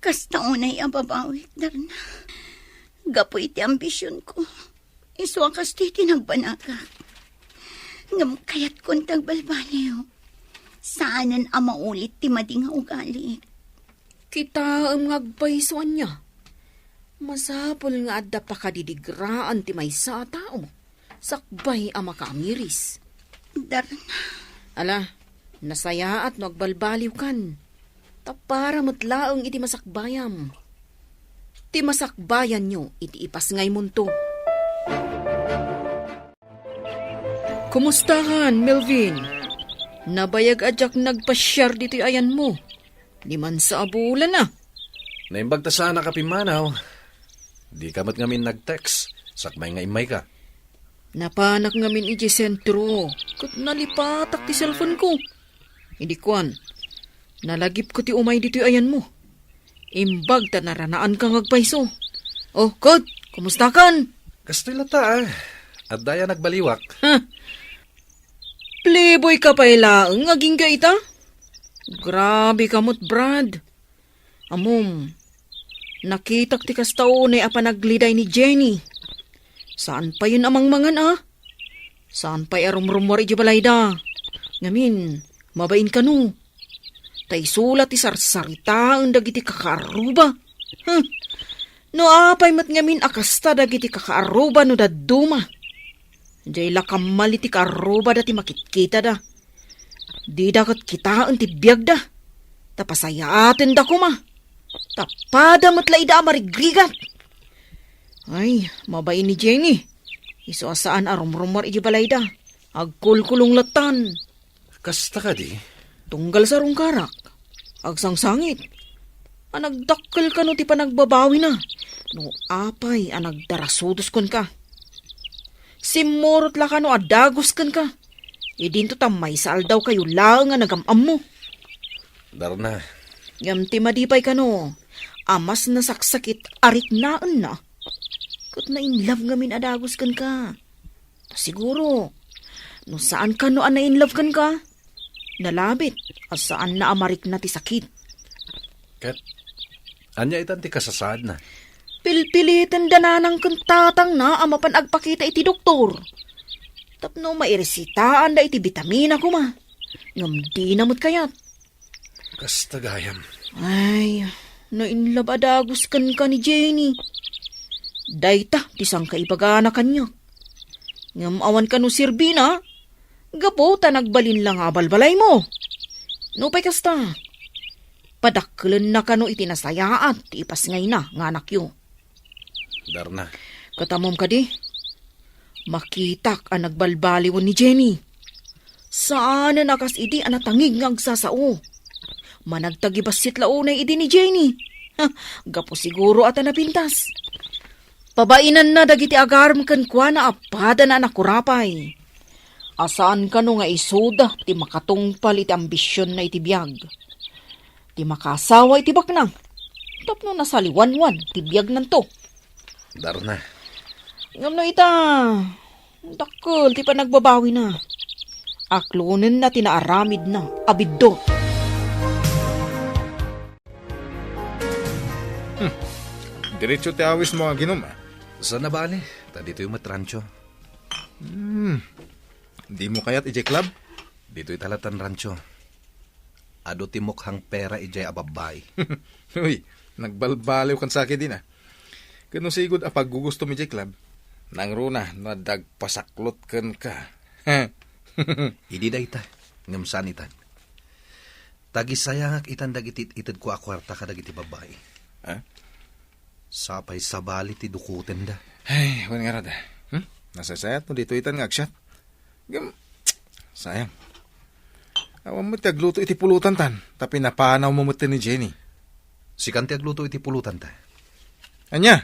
Kasta unay ababawit, darna. Gapo iti ambisyon ko. Iswa kasti tinagbanaga. Ngam kayat kong tagbalbaliw. Saanan ang maulit ti mading ugali. Kita ang ngagpaisuan niya. Masapol nga adda pa kadidigraan ti may sa tao. Sakbay ang makamiris. Darna. Ala, nasaya at nagbalbaliw kan. Tapara matlaang iti masakbayam. Ti masakbayan nyo, iti ipas ngay munto. Kumustahan, Melvin? Nabayag adyak nagpasyar dito'y ayan mo. Di man sa abulan na. Naimbag ta sana kapimanaw. Di kamat ngamin nag-text. Sakmay nga imay ka. Napanak ngamin iti sentro. Kat nalipatak ti cellphone ko. Hindi kuan. Nalagip ko ti umay dito'y ayan mo. Imbag ta naranaan kang agpaiso. Oh, Kod, kumusta kan? Kastoy lata At daya nagbaliwak. Playboy ka pa ilaang aging ka ita? Grabe kamot, Brad. Amom, nakitak ti kastaunay apa nagliday ni Jenny. Saan pa yun amang mangan Saan pa arumrumwar iti balayda? Ngamin, mabain ka no. Tay sulat ti sarsarita ang dagiti kakaaruba. No apay mat ngamin akasta dagiti kakaaruba no daduma. Jay lakamal iti kaaruba dati makitkita da. Di dakat kitaan ti biyag da. Tapasayaten da kuma. Tapada matlaida amarigrigat. Ay, mabain ni Jenny. Iso asaan arumrumar iti balayda. Agkulkulong latan. Kasta ka di? Tunggal sa rungkarak. Agsangsangit. Anagdakkel ka no ti panagbabawi na. No apay anagdarasudos kon ka. Simurot la ka no adagos kan ka. Idin to tamay saal daw kayo lang nga nagamam mo. Darna. Ngam ti madipay ka no. Amas na saksakit arik naan na. Kut na inlove ngamin adagos kan ka. Siguro. No saan ka no na inlove kan ka? Nalabit. At saan na amarik na ti sakit. Kat, anya itan ti kasasad na. Pilpilitan dananang kantatang na amapan agpakita iti doktor. Tapno mairesitaan da iti vitamina ko ma. Ngam di namot kayat. Kasta gayam. Ay, nainlabadagos kan ka ni Jenny. Dayta, tisang kaibagana kanya. Ngam awan ka no sirbina, gapo ta nagbalin lang abalbalay mo. No pa'y kasta. Padaklan na ka no itinasayaat, ipas ngay na, nga anak yo. Darna. Katamom ka di. Makitak ang nagbalbaliwan ni Jenny. Saan na nakas idi ang natangig ng agsasao. Managtagibasit launay idi ni Jenny. Gapo siguro at napintas. Pabainan na dagiti agarm kan kwa na apada na nakurapay. Asaan ka no nga isuda ti makatungpal iti ambisyon na iti biyag. Ti makasawa iti baknang. Tapno nasaliwanwan ti biyag nanto. Darna. Ngam no ita, dakkel ti pa nagbabawi na. Aklunen na tinaaramid na, abiddo. Diretso ti awis mo nga ginom Saan na ba ali? Dito yung matrancho. Di mo kayat ije club? Dito yung talatan rancho. Ado timukhang pera ijay ababay. Uy, nagbalbaliw kan sa akin din Kano sigod apag gugusto mi ije club? Nang runa, nadagpasaklot kan ka. Idi da ita. Ngam sanitan. Tagisayangak itan dagitit itad ko akwarta ka dagiti babay. Sapay sabali ti dukuten da. Ay, wan nga rada. Nasasayat mo dito itan nga agsyat. Sayang. Awan mo ti agluto iti pulutan tan. Tapi napanaw mo mutin ni Jenny. Si kanti agluto iti pulutan ta. Anya?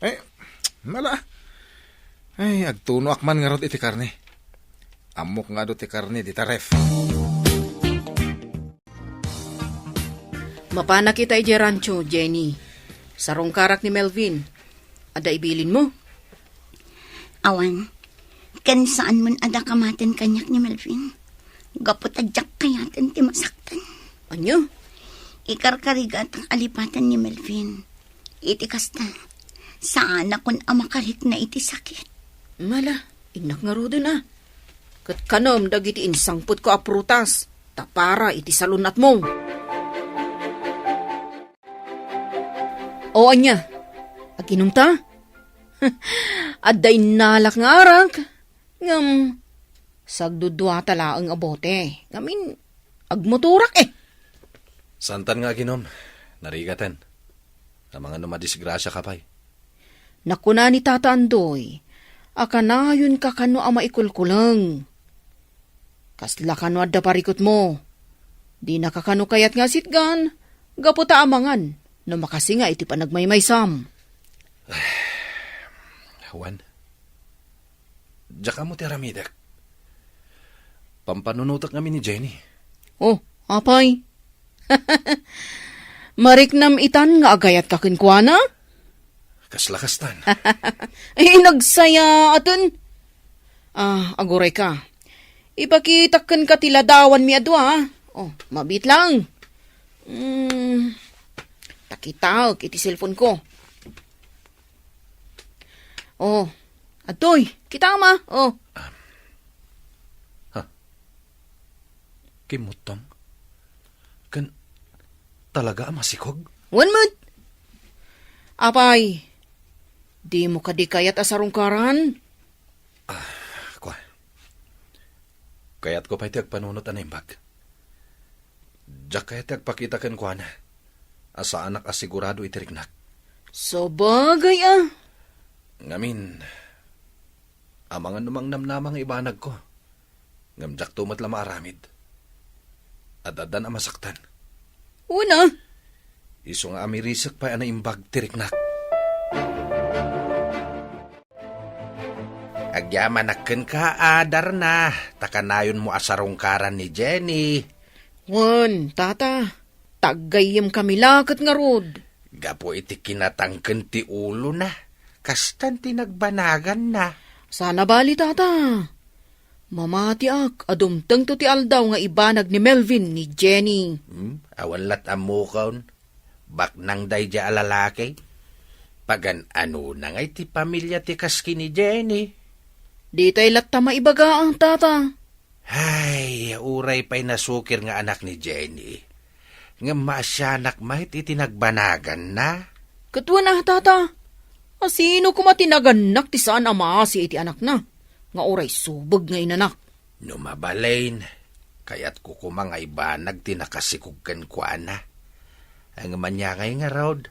Ay, mala. Ay, agtuno akman nga rod iti karne. Amok nga do ti karne di taref. Mapana kita iti rancho, Jenny. Sarong karak ni Melvin. Ada ibilin mo? Awan, kan saan man ada kamaten kanyak ni Melvin. Gapot adyak kayaten ti masaktan. Anyo? Ikarkarigat ang alipatan ni Melvin. Iti kasta, saan akon amakarit na iti sakit. Mala, inak nga rodo na. Kat kanom dagiti insangput ko aprutas. Tapara iti salunat mo. O anya, aginom ta? Aday nalak nga arak. Ngam, sagdudwa tala ang abote. Ngamin, agmoturak Santan nga ginom, narigatan. Sa mga numadisgrasya ka pa'y. Nakuna ni Tata Andoy, akanayon ka kano ang maikulkulang. Kasla kano adda parikot mo. Di nakakano kayat nga sitgan, gaputa amangan, no makasinga iti panagmaymaysam. Juan, diya ka mo ti aramidak. Pampanunutak kami ni Jenny. Oh, apay. Mariknam itan nga agayat ka kinkwana? Kaslakastan. Ay, nagsaya aton. Aguray ka. Ipakitakan ka tiladawan mi adwa. Oh, mabit lang. Takitawag iti cellphone ko. Oh, atoy, kita ma. Oh, Kimutang. Kan talaga masikog? one mood. Apay, di mo kadikayat asarungkaran. Kwa. Kayat ko pa'y tiyag panunot na imbag. Diyak kaya tiyag pakitakan kwa na. Asa anak asigurado itiriknak. So bagay Ngamin, amangan numang namnamang ibanag ko. Ngamjak tumat lang maaramid. At adan ang masaktan. Una, Iso nga amirisak pa na imbag tiriknak. Agyamanakken ka, adar na. Takanayon mo asarungkaran ni Jenny. Wan, tata, taggayam kami lakat nga rod. Gapo iti kinatangken ti ulo na. Kastan tinagbanagan na. Sana bali, tata. Mamati ak, adumteng to ti aldaw nga ibanag ni Melvin ni Jenny. Awan lat amukaon. Baknang day ja alalaki. Pagan ano na nga iti pamilya ti kaski ni Jenny. Di tayo latta maibaga ang tata. Ay, uray pa'y nasukir nga anak ni Jenny. Nga masyanak mahit itinagbanagan na. Katwa na, tata. Sino kumatinaganak ti saan ama si iti anak na? Nga oray subag nga inanak. Numabalain, kaya't kukumangay banag tinakasikugkan kwa na. Ang manyangay nga rod,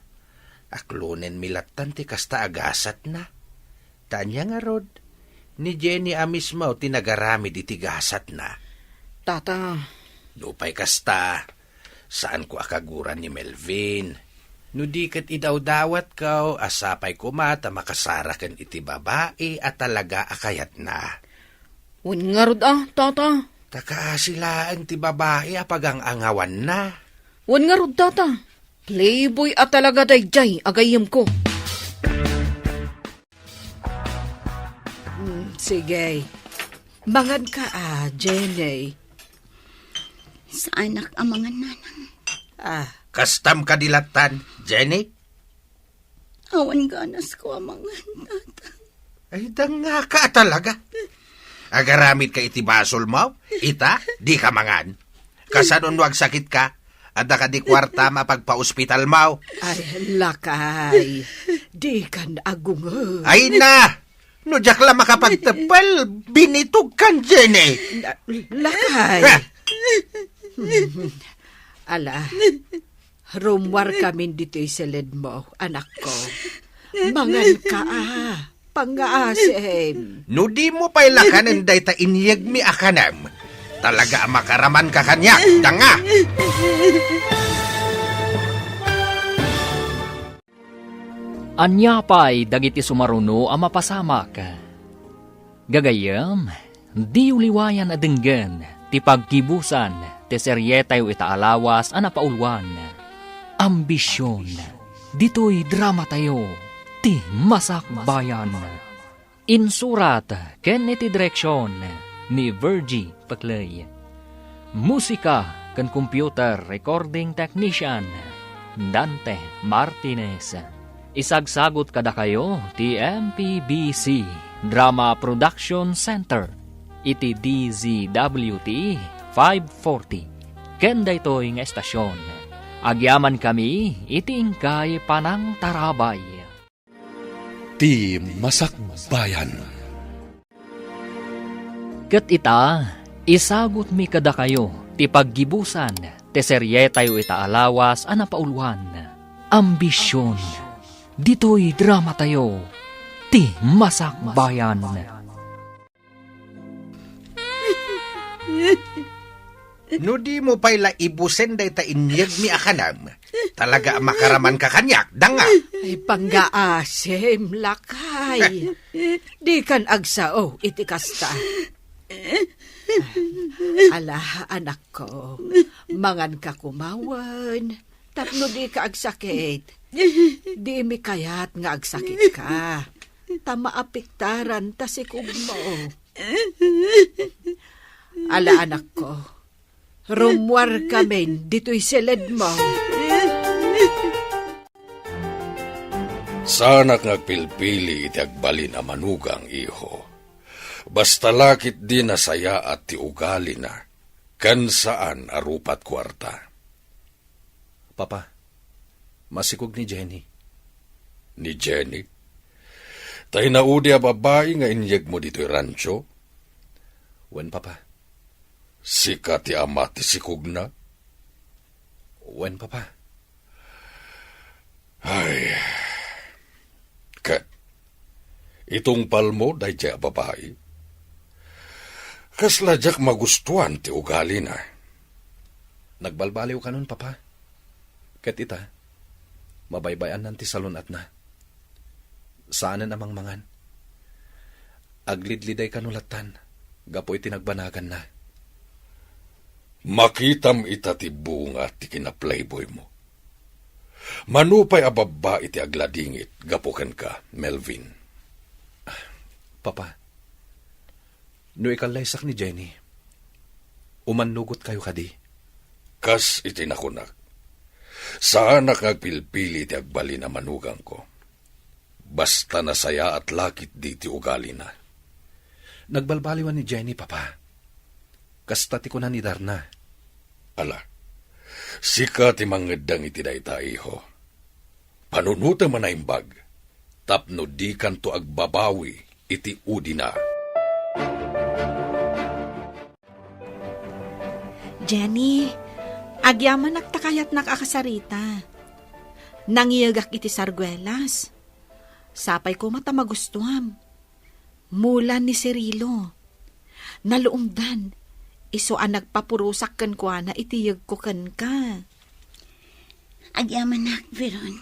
aklunen milatan ti kasta agasat na. Tanya nga rod, ni Jenny amismaw tinagaramid itigasat na. Tata, Lupay kasta, saan ko akaguran ni Melvin? No di kat idaw-dawat ka, asapay kumata makasarakan iti babae at talaga akayat na. wan nga rod tata. Taka sila ang ti babae apagang angawan na. Wan nga rod, tata. Playboy at talaga dayjay agayam ko. Sige. Mangad ka Jenny. Sa anak ang mga nanang. Kastam kadilatan, Jenny? Awan ganas ko ang mga tatang. Ay, nga ka talaga. Agaramid ka iti basol mo? Ita, di ka mangan. Kasanon wag sakit ka, at ka di kwarta mapagpa-ospital mo. Ay, lakay. Di ka na agungan. Ay na! No jak lang makapagtapal, binitog kan, Jenny. Lakay. Ala, rumwar kami dito isilid mo, anak ko. Mangan ka pangaasim. No di mo pa'y lakanin day ta inyag mi akanam. Talaga makaraman ka kanya, danga! Anya pa'y dagiti sumaruno ang mapasamak. Gagayam, di uliwayan adenggan, ti pagkibusan, ti seryetayo itaalawas ang napaulwan. Ambisyon, dito'y drama tayo, ti masakbayan. Insurat, ken iti direksyon, ni Virgie Paclay. Musika, ken computer recording technician, Dante Martinez. Isagsagot kada kayo ti MPBC Drama Production Center iti DZWT 540 kenda ito'y nga estasyon. Agyaman kami iti ingkay panang tarabay. Ti Masakbayan. Ket ita, isagot mi kada kayo ti paggibusan Te serye tayo itaalawas anapauluan. Ambisyon. Dito'y drama tayo. Ti Masakbayan. No di mo pa'y laibusen day ta inyag mi akanam. Talaga makaraman ka kanyak, danga. Ay panggaasim, lakay. Di kan agsao, iti kasta. Ala, anak ko, mangan ka kumawan. Tapno di ka agsakit. Di mi kayat nga agsakit ka. Tama apiktaran tasikog mo. Ala, anak ko, rumwar kami dito'y silid mo. Sana ngagpilpili iti agbalin a manugang iho. Basta lakit di nasaya at ti ugali na, kan saan arupat kwarta. Papa, masikog ni Jenny. Ni Jenny? Tay naudi a babae nga inyeg mo dito'y rancho? Wen, Papa. Sika ti ama ti sikog na? Wen, Papa. Ay, kat, itong palmo dahi siya babae. Kasladyak magustuhan ti ugali na. Nagbalbaliw ka nun, Papa. Kat ita, mabaybayan nanti salunat na. Saanan amang mangan? Aglidliday kanulatan, gapoy tinagbanagan na. Makitam ita ti bunga ti kina-playboy mo. Manupay a babae ti agladingit, gapukan ka, Melvin. Papa, no ikalaysak ni Jenny, umanugot kayo kadi. Kas iti nakunak. Saan nakagpilpili ti agbali na manugang ko. Basta nasaya at lakit di ti ugali na. Nagbalbaliwan ni Jenny, Papa. Kastati ko na ni Darna. Ala, sika ti mangedang iti dayta iho. Panunuta man na imbag, tapno di kanto agbabawi iti udi na. Jenny, agyaman nagtakayat nakakasarita. Nangiyagak iti sargwelas. Sapay ko mata magustuham. Mula ni Cirilo. Naluumdan. Iso ang nagpapurusak kan kwa na itiyag ko kan ka. Agyaman nak, Veron.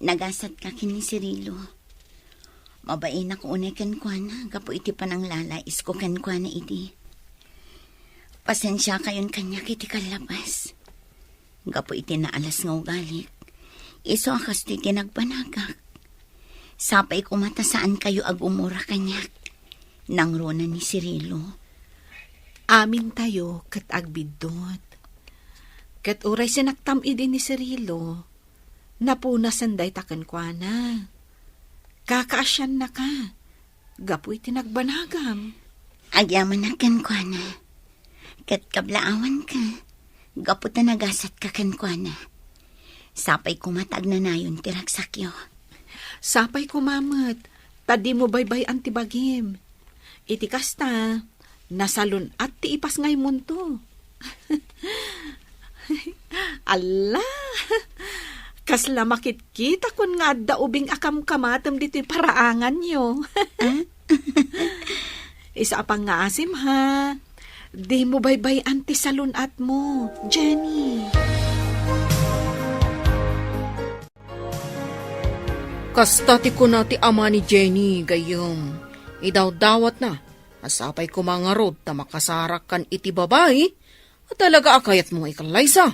Nagasat ka kini Cirilo. Mabain ako unay kan kwa na. Gapo iti panang lalais ko kan kwa na iti. Pasensya kayon kanya kiti kalabas. Gapo iti naalas nga ugalik. Iso akas ti tinagbanagak. Sapay kumata saan kayo agumura kanyak. Nangrona ni Cirilo. Amin tayo kat agbidot. Kat uray sinaktam idi ni Cirilo. Napuna sanday takan kwa na. Kakaasyan na ka. Gapoy tinagbanagam. Agyaman na kan kwa na. Kat kablaawan ka. Gapo ta nagasat ka kan kwa na. Sapay kumatag na nayon tiraksakyo. Sapay kumamat. Tadi mo baybay antibagim. Iti kasta. Nasalun at ti ipas ngay munto. Ala! Kasla makit-kita kun nga daubing akam kamatam dito'y paraangan nyo. Isa pang nga asim ha. Di mo baybay anti salun at mo, Jenny. Kasta ti ko na ti ama ni Jenny, gayom. Idaw-dawat na. Asapay ko mga rod ta makasarak kan iti babae. At talaga akayat mo ikalaysa.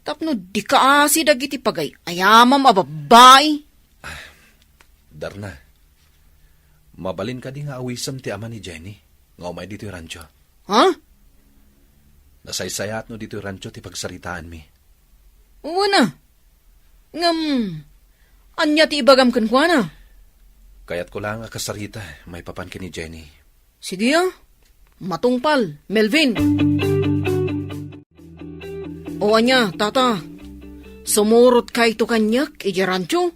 Tapno di ka asi dagiti pagay. Ayamam a babae. Darna, mabalin ka di nga awisam ti ama ni Jenny. Nga umay dito yung rancho. Ha? Nasaysayat no dito yung rancho ti pagsaritaan mi. Una. Ngam. Anya ti ibagam kan kwa na? Kaya't ko lang kasarita, may papan ka ni Jenny. Sige matungpal, Melvin. O anya, tata. Sumurot kay to kanyak, iji rancho.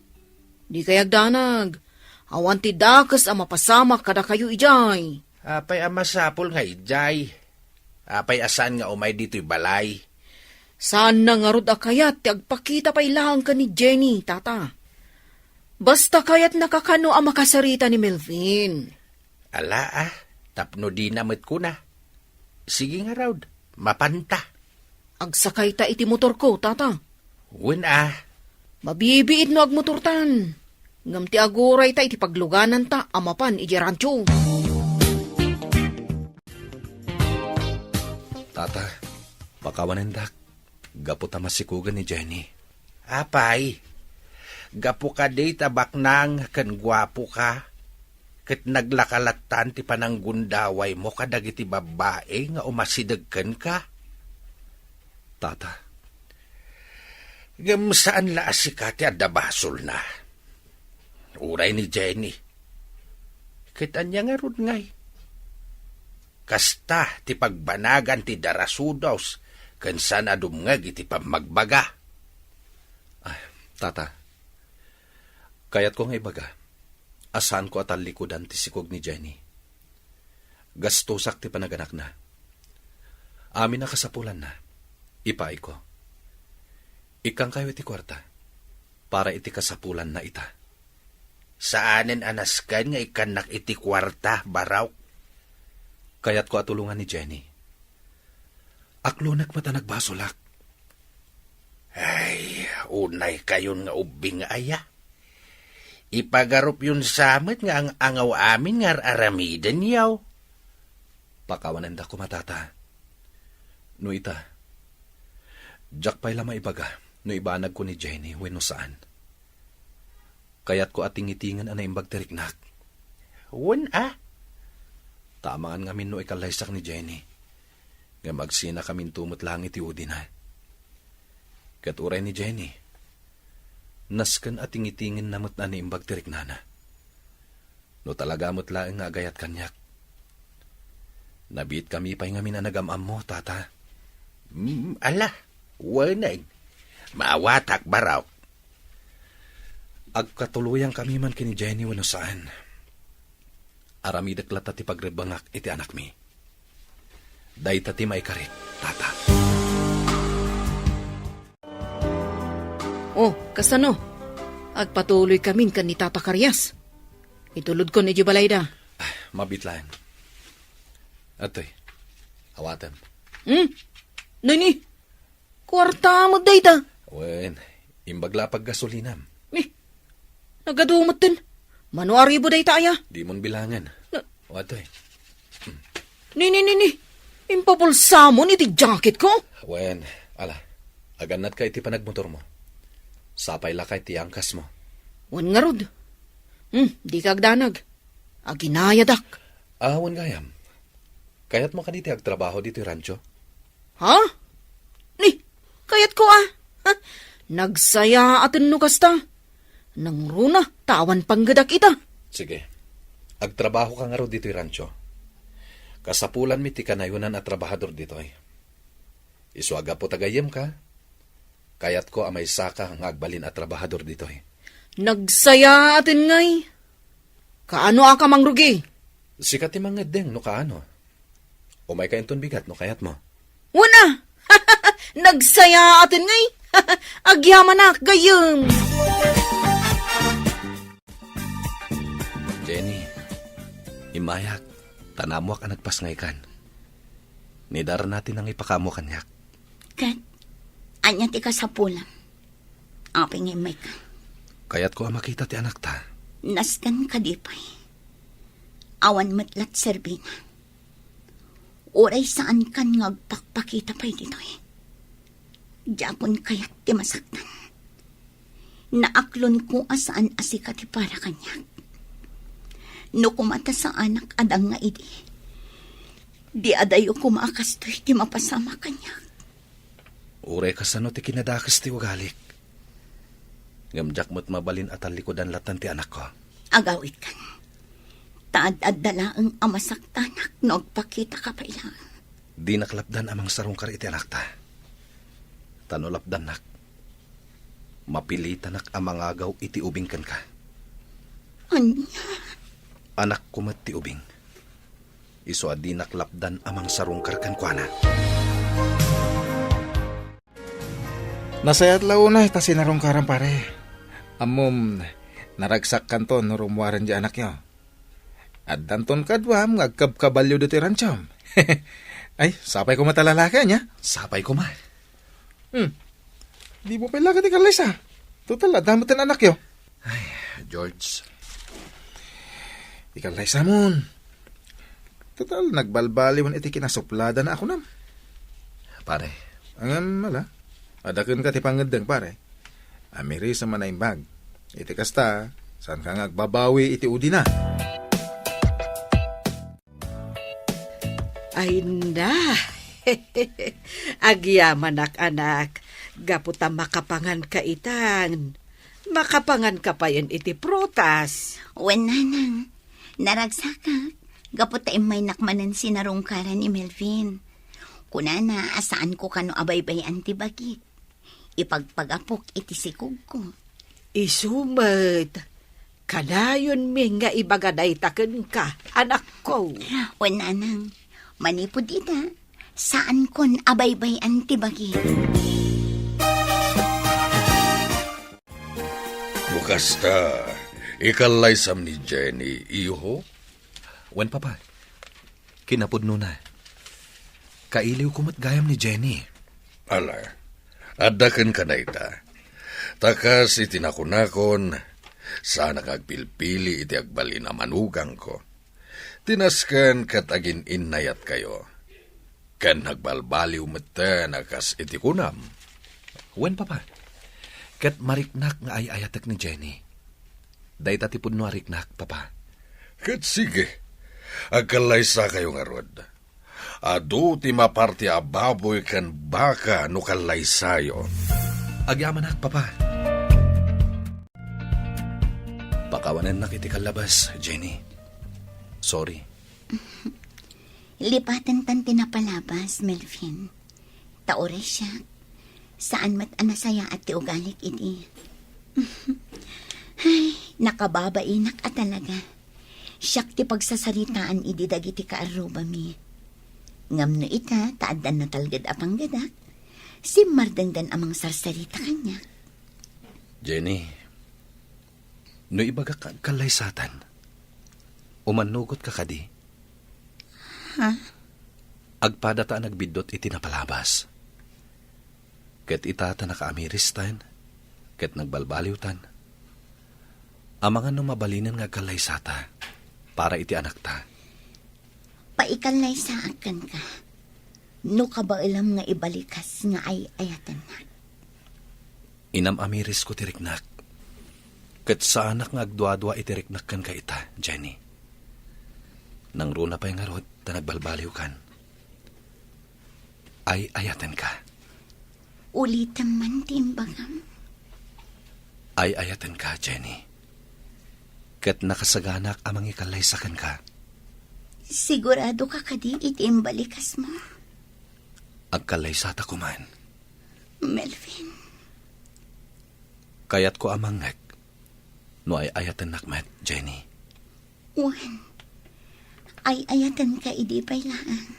Di kayag danag. Awan ti dakas ang mapasama kada kayo ijay. Apay amasapol nga ijay. Apay asan nga umay dito'y balay. Saan na nga rod akayat ti agpakita pa ilang ka ni Jenny, tata. Basta kayat nakakano ang makasarita ni Melvin. Ala tapno di namit ko na. Sige nga raw, mapanta. Agsakay ta iti motor ko, tata. Wen Mabibiit no agmotortan. Ngam ti aguray ta iti pagluganan ta amapan iti rancho. Tata, pakawanendak. Gapo ta masikugan ni Jenny. Apay, gapo ka day tabak nang kan gwapo ka. Kat naglakalatan ti pananggundaway mo kadag iti babae nga umasidagkan ka. Tata, Ngam saan la asika ti adabasol na. Uray ni Jenny. Kita niya nga rod ngay. Kasta ti pagbanagan ti darasudaws kan saan adumngag iti pamagbaga. Tata, kayat ko nga ibaga, asan ko atal likodan ti sikog ni Jenny. Gastosak ti panaganak na. Amin na kasapulan na, ipaay ko. Ikang kayo iti kwarta, para iti kasapulan na ita. Saanen anaskan nga ikanak iti kwarta, baraw? Kayat ko atulungan ni Jenny. Aklunak mata nagbasolak. Ay, unay kayon nga ubing aya. Ipagarup yun samit nga ang angaw amin nga aramidan yaw. Pakawananda ko matata. No ita, jak pa'y lama ibaga, no ibanag ko ni Jenny, wenno saan. Kayat ko ating itingan anay imbag teriknak. Wen Tamangan ngamin no ikalaysak ni Jenny. Nga magsina kamin tumot lang iti udin ha. Katuray ni Jenny. Naskan ating itingin namot na ni imbag teriknana. No talaga mo't laeng nga agayat kanyak. Nabit kami pa'y ngamin na nagamam mo, tata. Ala, wanay. Maawatak baraw. Agkatuluyang kami man kini Jenny wano saan. Aramidak lata ti pagrebangak iti anak mi. Day tati may karit, tata. Oh, kasano? Agpatuloy kamin kan ni Tata Karyas. Itulod ko ni Jubalayda. Mabitlaan. Atoy, awatan. Nini, kwarta mo dayta. Wen, imbagla pag gasolinam. Nagadumot din. Manuari bo dayta aya. Di mon bilangan. O atoy. Nini. Impapulsa mo ni ti jacket ko. Wen, ala, aganat ka iti panagmotor mo. Sapay lakay ti angkas mo. Wan nga rod. Di ka agdanag. Aginayadak. Wan gayam. Kayat mo kaniti agtrabaho dito yung rancho? Ha? Ni, kayat ko Nagsaya atin no kasta. Nang runa, tawan panggadak ita. Sige. Agtrabaho ka nga ro dito yung rancho. Kasapulan mi ti kanayunan at trabahador dito ay. Iswaga po tagayem ka. Kayat ko amay saka ang agbalin at trabahador dito ay. Nagsaya atin ngay. Kaano aka mangrugi? Sikat ti mangedeng no kaano. Umay ka inton bigat no kayat mo. Wana! Nagsaya atin ngay. Agyaman na gayem. Jenny, imayak, tanamuak ang nagpasngay kan. Nidara natin ang ipakamo kanyak. Kat, anya ti kasapulan. Aping imay ka. Kayat ko ang makita ti anak ta. Naskan kadipay. Awan matlat serbina. Oray saan kan ngagpakpakita pa'y dito eh. Diapon kaya't ti masaktan. Naaklon ko asaan asika ti para kanyak. No kumata sa anak adang nga idi. Di adayo kumakastoy ti mapasama kanyak. Uray kasano ti kinadakas ti wagalik. Ngamjak mo't mabalin at alikodan latan ti anak ko. Agawit kan. Taad-ad-dala ang amasaktanak no agpakita ka pa ilang. Di naklapdan amang sarungkar iti anak ta. Tanolapdan nak. Mapilitan nak amang agaw iti ubing kan ka. Anya? Anak kumat ti ubing. Iso adi naklapdan amang sarungkar kan kwa na. Nasayat launa ita sinarungkaran pare. Amom, naragsak kanton no rumuwaran di anak nyo. At danton kadwam, ngagkabkabalyo do ti ranchom. Ay, sapay ko matalalaki niya. Sapay ko ma. Di mo pala ka ti Kalaysa. Total, adamot ang anak yo. George, Di Kalaysa mon. Total, nagbalbaliwan iti kinasuplada na ako nam. pare, Angam, mala. Adakon ka ti pangedeng pare. Amiri sa manaimbag. Iti kasta, saan ka ngagbabawi iti udi na. Ay na, agyaman anak, gaputa makapangan ka itan. Makapangan ka pa yan iti prutas. Wen nanang, naragsakak, gaputa may nakmanan sinarungkaran ni Melvin. Kunana, asaan ko kano abaybayan ti bagit. Ipagpagapok iti sikog ko. Isumet, kanayon mi nga ibagaday taken ka, anak ko. Wen nanang, manipod ita, saan kon abaybayan ti bagit. Bukas ta, ikalaysam ni Jenny, iho? wen papa. Kinapudno na. Kailiw kumat gayam ni Jenny. Ala, adakan ka na ita. Takas itinakunakon, sana kagpilpili iti agbali na manugang ko. Tinaskan kat agin innayat kayo. Kan nagbalbaliw mata nakas iti kunam. Wen papa. Kat mariknak nga ay ayatek ni Jenny. Day tatipod no ariknak, papa. Kat sige, agkalaysa kayo nga rod. Adu ti maparti a baboy kan baka no kalaysayo. Agyaman papa. Pakawanan na kiti kalabas, Jenny. Sorry. Lipatan tan tinapalabas, Melvin. Taore siya. Saan mat anasaya at ti ugalik iti. Ay, nakababainak at talaga. Siyak ti pagsasaritaan idi dagiti kaaruba mi. Ngam no ita, taaddan na talgad apang gadak. Si mardangdan amang sarsarita kanya. Jenny, no ibaga ka kalaysatan, umanugot ka kadi. Ha? Agpadata nagbidot iti napalabas. Ket itata nakaamiristan, ket nagbalbaliwtan. Amangan no mabalinan nga kalaysata, para iti anak ta. Paikalay sa akan ka. No ka ba ilam nga ibalikas nga ay ayatan na? Inam amiris ko tiriknak. Ket sa anak nga agdwa-dwa itiriknak kan ka ita, Jenny. Nang runa pa yung arot, ta nagbalbaliw kan. Ay ayatan ka. Ulitan man timbagam. Ay ayatan ka, Jenny. Ket nakasaganak amang ikalaysakan ka. Sigurado ka kadi itiimbalikas mo. Agkalaysata ko man. Melvin. Kayat ko amangek. No ay ayatan nakmet, Jenny. Juan. Ay ayatan ka idi pailaan.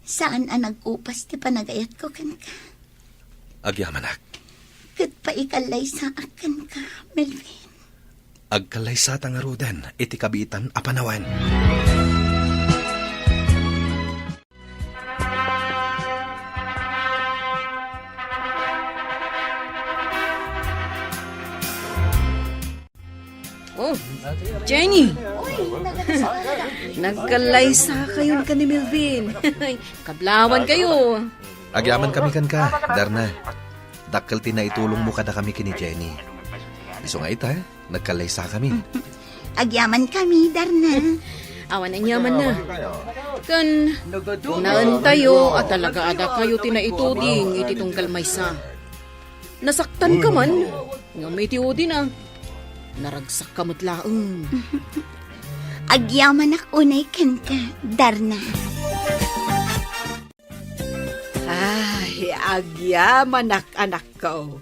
Saan ang nagkupas ti panagayat ko kan ka? Agyamanak. Kat pa ikalay sa akan ka, Melvin. Agkalaysata nga roden, iti kabitan apanawan. Oh, Jenny! Nagkalaysa kayo ka ni Melvin. Kablawan kayo. Agyaman kami kan ka, Darna. Dakkel tinaitulong mo kada kami kini Jenny. Iso nga ita, nagkalaysa kami. Agyaman kami, Darna. Awan ang yaman na. Kan, naan tayo at talaga ada kayo tinaituding iti tungkal maysa. Nasaktan ka man, nga may tiudi na. Naragsak ka mutlaang. Agyaman ak unay kan ka, Darna. Ay, agyaman anak ko.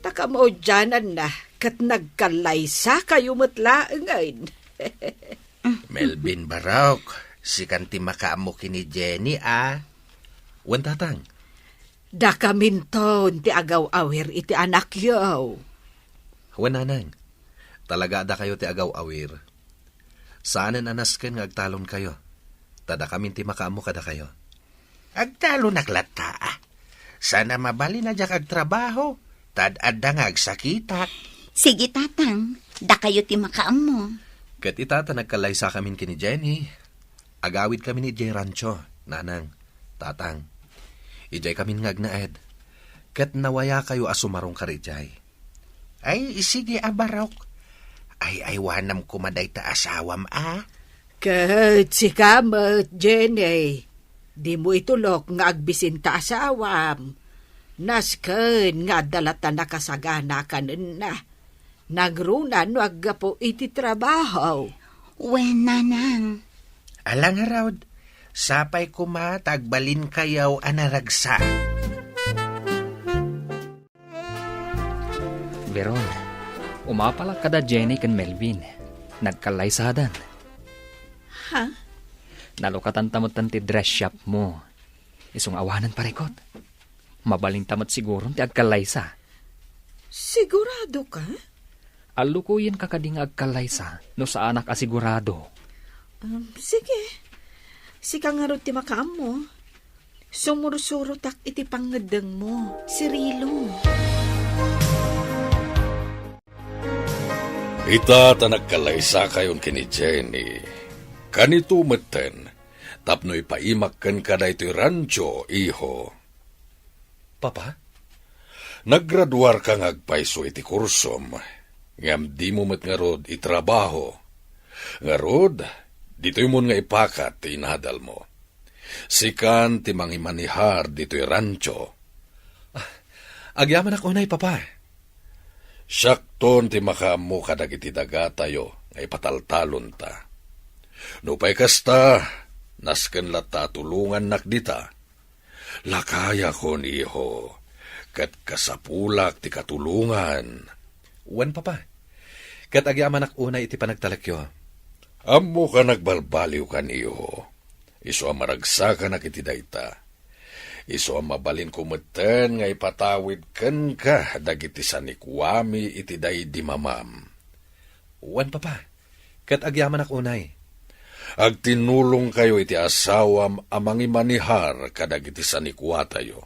Taka mo dyanan na, kat nagkalaysa kayo matlaang ngayon. Melvin Barok, si kanti makaamo kini Jenny, ah. Wan tatang, Da kaminton ti agaw-awir iti anak yaw. Wananang, talaga da kayo ti agaw awir. Saanan anasken nga agtalon kayo? Tada kamin ti makaamo kada kayo. Agtalon naglata. Sana mabali na jak agtrabaho. Tad adda nga agsakitak. Sige, tatang. Da kayo ti makaam mo. Kat itata nagkalay sa kamin kini Jenny. Agawid kami ni Jay Rancho, nanang, tatang. Ijay kamin ngagnaed. Kat nawaya kayo asumarong karijay. Ay, sige abarok. Ay, wanam kumaday ta asawam Kat si kamot, Jenny. Di mo itulok nga agbisin ta asawam. Nasken nga dalata nakasagana kanin na. Nagrunan wag po iti trabaho. Wen, nanang. Alang harawd, sapay kuma tagbalin kayaw anaragsa. Veron, umapala kada Jenny kan Melvin. Nagkalaysadan. Ha? Nalukatan tamot ti dress shop mo. Isong awanan parikot. Mabaling tamot siguro ti agkalaysa. Sigurado ka? Alukuyin ka kading agkalaysa no sa anak asigurado. Sige. Sika nga ron ti makaam mo. Sumurusuro tak iti pangadang mo. Si Rilo. Ita ta nagkalaysa kayon kini Jenny. Kanito meten, tapno ipaimakkan ka da ito'y rancho, iho. Papa, naggraduar ka ngagpaiso iti kursom, ngam di mo met nga rod itrabaho. Nga rod, dito'y mo nga ipakat ti inadal mo. Sikan ti mangimanihar dito'y rancho. Agyaman ako na papa. Sakton ti makaamu kadag iti daga tayo, nga ipataltalon ta. Nupay kasta, nasken lata tulungan nakdita. Lakaya kon iho, kat kasapulak ti katulungan. Wan papa, kat agyaman ak una iti panagtalakyo. Amo ka nagbalbaliw kan iho. Iso ang maragsakan na kiti dayta. Iso ang mabalin kumeten nga ipatawid kan ka dagiti sanikwami iti day di mamam. Wan papa, kat agyaman ak unay. Agtinulong kayo iti asawam amang imanihar kadag iti sanikwa tayo.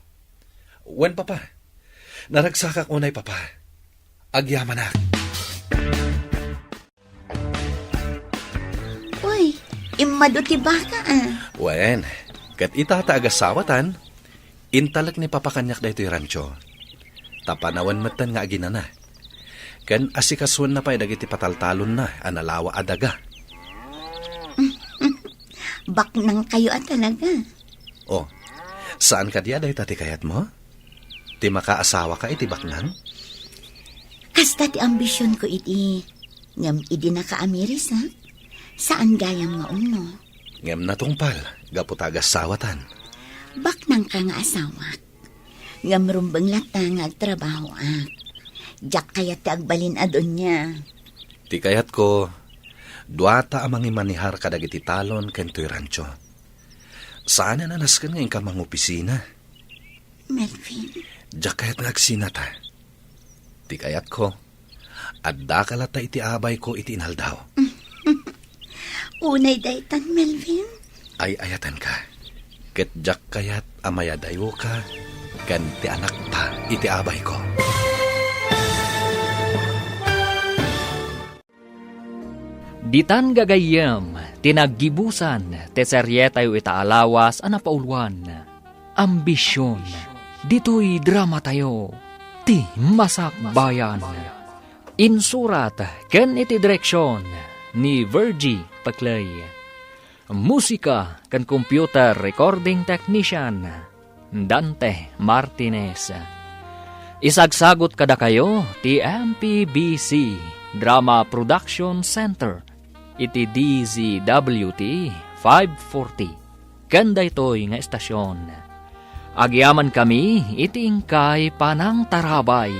Wan papa, naragsakak unay papa. Agyaman ak. Uy, imado ti baka Wen, kat itata agasawatan, intalak ni papakanyak da ito'y rancho. Tapanawan matan nga aginana. Kan asikaswan na pa'y dagiti pataltalon na, analawa adaga. Baknang kayo talaga. Oh, saan ka diya dahi tati kayat mo? Ti makaasawa ka iti baknang? Kasta ti ambisyon ko iti. Ngam idi naka-Ameris ha? Saan gayam nga uno? Ngam natungpal, gaputagas sawatan. Baknang ka nga asawa. Ngam rumbang lata nga agtrabaho ak. Diyak kaya ti agbalin adon niya. Ti kayat ko, duata amang imanihar kadag iti talon kento'y rancho. Saan na naskan ngayon ka mang opisina? Melvin. Diyak kayat nagsinata. Ti kayat ko, adda kalata iti abay ko iti inaldaw. Unay daytan, Melvin. Ay ayatan ka. Ket diyak kayat amayadayo ka, kan ti anak pa iti abay ko. Ditan gagayam, tinaggibusan, teserye tayo itaalawas, anapaulwan. Ambisyon, dito'y drama tayo, ti masakbayan. Insurat, ken iti direksyon, ni Virgie Paclay. Musika, ken computer recording technician, Dante Martinez. Isagsagot kada kayo, ti MPBC Drama Production Center, iti DZWT 540. Kanda ito'y nga estasyon. Agyaman kami, iti ingkay panang tarabay.